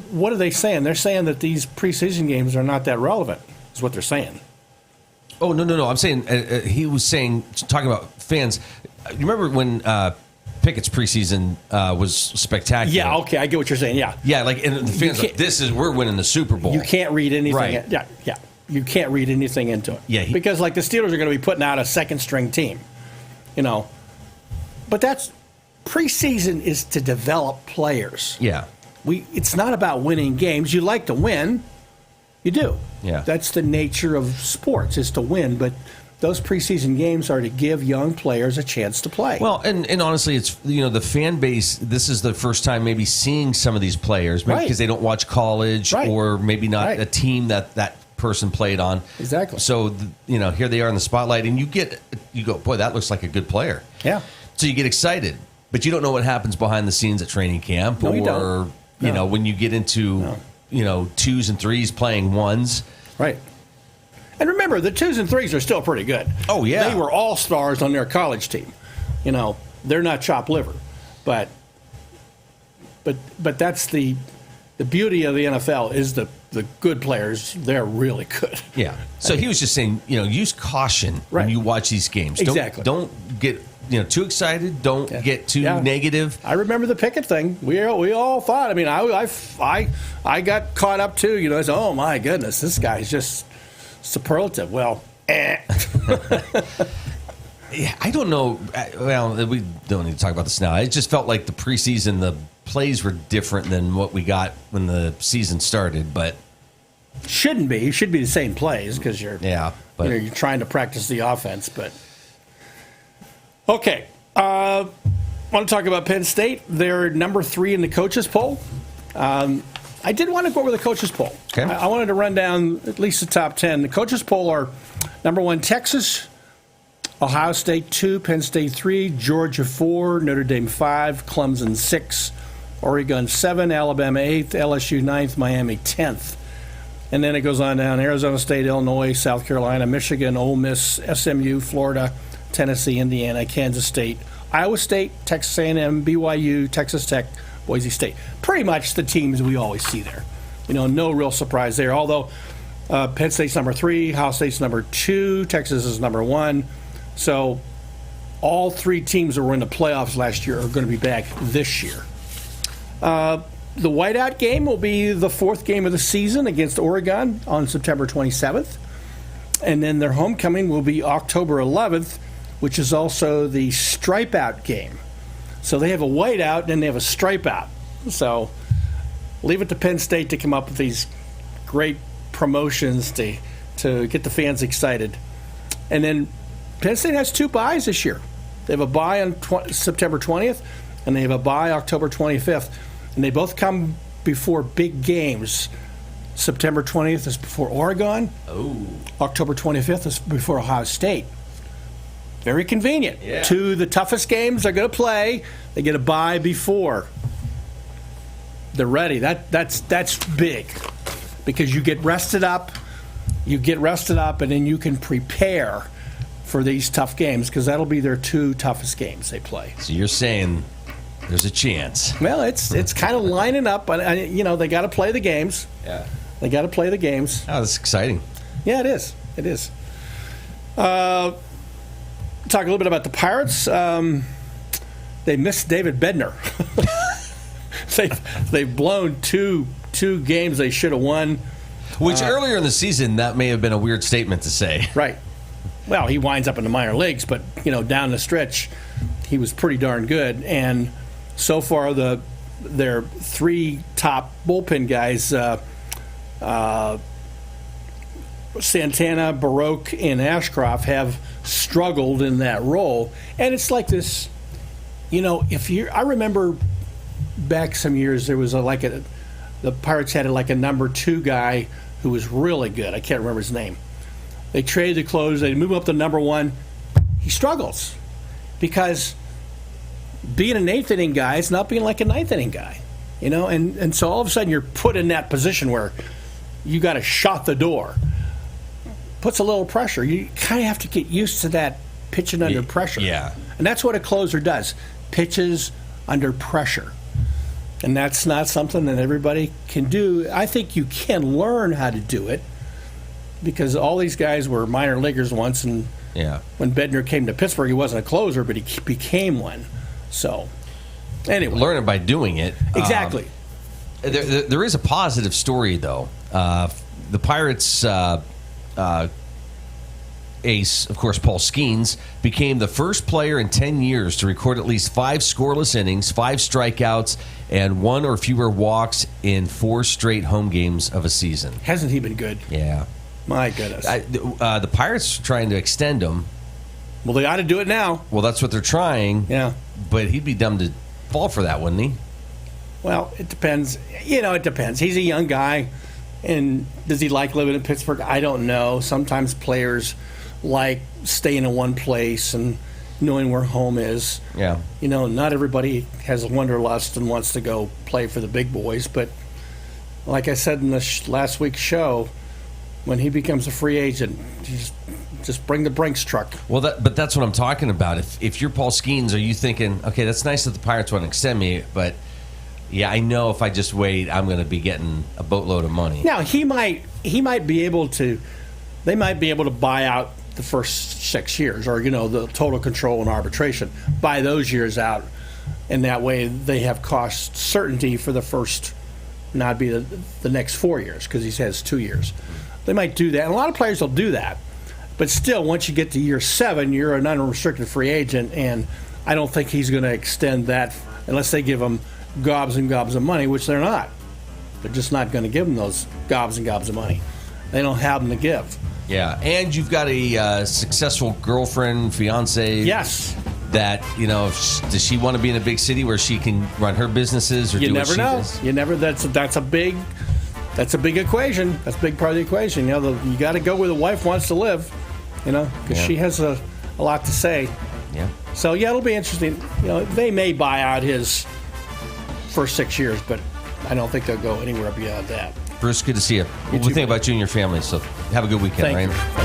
what are they saying? They're saying that these preseason games are not that relevant, is what they're saying. Oh, no. I'm saying, he was talking about fans. You remember when Pickett's preseason was spectacular? Yeah, okay, I get what you're saying, yeah. Yeah, and the fans we're winning the Super Bowl. You can't read anything. Right. Yeah. You can't read anything into it. Yeah. Because, the Steelers are going to be putting out a second-string team, But preseason is to develop players. Yeah. It's not about winning games. You like to win. You do. Yeah. That's the nature of sports, is to win. But those preseason games are to give young players a chance to play. Well, and honestly, it's, the fan base, this is the first time maybe seeing some of these players, maybe because they don't watch college or maybe not a team that person played on. Exactly. So, here they are in the spotlight, and you go, boy, that looks like a good player. Yeah. So you get excited, but you don't know what happens behind the scenes at training camp, no, or you don't. When you get into 2s and 3s playing 1s. Right. And remember, the 2s and 3s are still pretty good. Oh, yeah. They were all-stars on their college team. They're not chopped liver. But that's the beauty of the NFL is the good players. They're really good. Yeah. So he was just saying, use caution when you watch these games. Exactly. Don't get too excited. Don't get too negative. I remember the Pickett thing. We all thought. I got caught up too. I said, oh my goodness, this guy's just superlative. Well, Yeah, I don't know. Well, we don't need to talk about this now. It just felt like the preseason, the plays were different than what we got when the season started, but shouldn't be. It should be the same plays because you're trying to practice the offense. But okay, I want to talk about Penn State. They're number 3 in the coaches poll. I did want to go over the coaches poll. Okay. I wanted to run down at least the top 10. The coaches poll are number 1 Texas, Ohio State 2, Penn State 3, Georgia 4, Notre Dame 5, Clemson 6, Oregon 7, Alabama 8th, LSU 9th, Miami 10th. And then it goes on down: Arizona State, Illinois, South Carolina, Michigan, Ole Miss, SMU, Florida, Tennessee, Indiana, Kansas State, Iowa State, Texas A&M, BYU, Texas Tech, Boise State. Pretty much the teams we always see there. No real surprise there. Although Penn State's number 3, Ohio State's number 2, Texas is number 1. So all 3 teams that were in the playoffs last year are going to be back this year. The whiteout game will be the 4th game of the season against Oregon on September 27th. And then their homecoming will be October 11th, which is also the stripe-out game. So they have a whiteout and then they have a stripe-out. So leave it to Penn State to come up with these great promotions to get the fans excited. And then Penn State has 2 byes this year. They have a bye on September 20th, and they have a bye October 25th. And they both come before big games. September 20th is before Oregon. October 25th is before Ohio State. Very convenient. Yeah. 2 of the toughest games they're going to play, they get a bye before. They're ready. That's big because you get rested up. And then you can prepare for these tough games because that'll be their 2 toughest games they play. So you're saying there's a chance. Well, it's kind of lining up. They got to play the games. Yeah. They got to play the games. Oh, that's exciting. Yeah, it is. It is. Talk a little bit about the Pirates. They missed David Bednar. They've blown two games they should have won. Which earlier in the season, that may have been a weird statement to say. Right. Well, he winds up in the minor leagues, but down the stretch, he was pretty darn good. And so far, their 3 top bullpen guys, Santana, Baroque, and Ashcroft, have struggled in that role. And it's like this, I remember back some years there was the Pirates had a number 2 guy who was really good. I can't remember his name. They trade the close. They move up to number 1. He struggles because being an 8th inning guy is not being like a 9th inning guy, And so all of a sudden you're put in that position where you got to shut the door. Puts a little pressure. You kind of have to get used to that pitching under pressure. Yeah. And that's what a closer does. Pitches under pressure. And that's not something that everybody can do. I think you can learn how to do it because all these guys were minor leaguers once, and when Bednar came to Pittsburgh, he wasn't a closer, but he became one. So, anyway. Learn it by doing it. Exactly. There is a positive story, though. The Pirates' ace, of course, Paul Skeens, became the first player in 10 years to record at least 5 scoreless innings, 5 strikeouts, and 1 or fewer walks in 4 straight home games of a season. Hasn't he been good? Yeah. My goodness. The Pirates are trying to extend him. Well, they ought to do it now. Well, that's what they're trying. Yeah. But he'd be dumb to fall for that, wouldn't he? Well, it depends. It depends. He's a young guy, and does he like living in Pittsburgh? I don't know. Sometimes players like staying in one place and knowing where home is. Yeah. Not everybody has a wanderlust and wants to go play for the big boys, but like I said in the last week's show, when he becomes a free agent, just bring the Brinks truck. Well, but that's what I'm talking about. If you're Paul Skeens, are you thinking, okay, that's nice that the Pirates want to extend me, but yeah, I know if I just wait, I'm going to be getting a boatload of money. Now, he might be able to, they might be able to buy out the first 6 years, or the total control and arbitration, buy those years out, and that way they have cost certainty for the first, not be the next 4 years, because he has 2 years. They might do that, and a lot of players will do that. But still, once you get to year 7, you're an unrestricted free agent, and I don't think he's going to extend that unless they give him gobs and gobs of money, which they're not. They're just not going to give them those gobs and gobs of money. They don't have them to give. Yeah, and you've got a successful girlfriend, fiance. Yes. That, does she want to be in a big city where she can run her businesses or You do never what she know. does? You never. That's a big equation. That's a big part of the equation. You got to go where the wife wants to live. Because she has a lot to say. Yeah. So it'll be interesting. They may buy out his first 6 years, but I don't think they'll go anywhere beyond that. Bruce, good to see you. We'll think about you and your family, so have a good weekend, Thank right? you.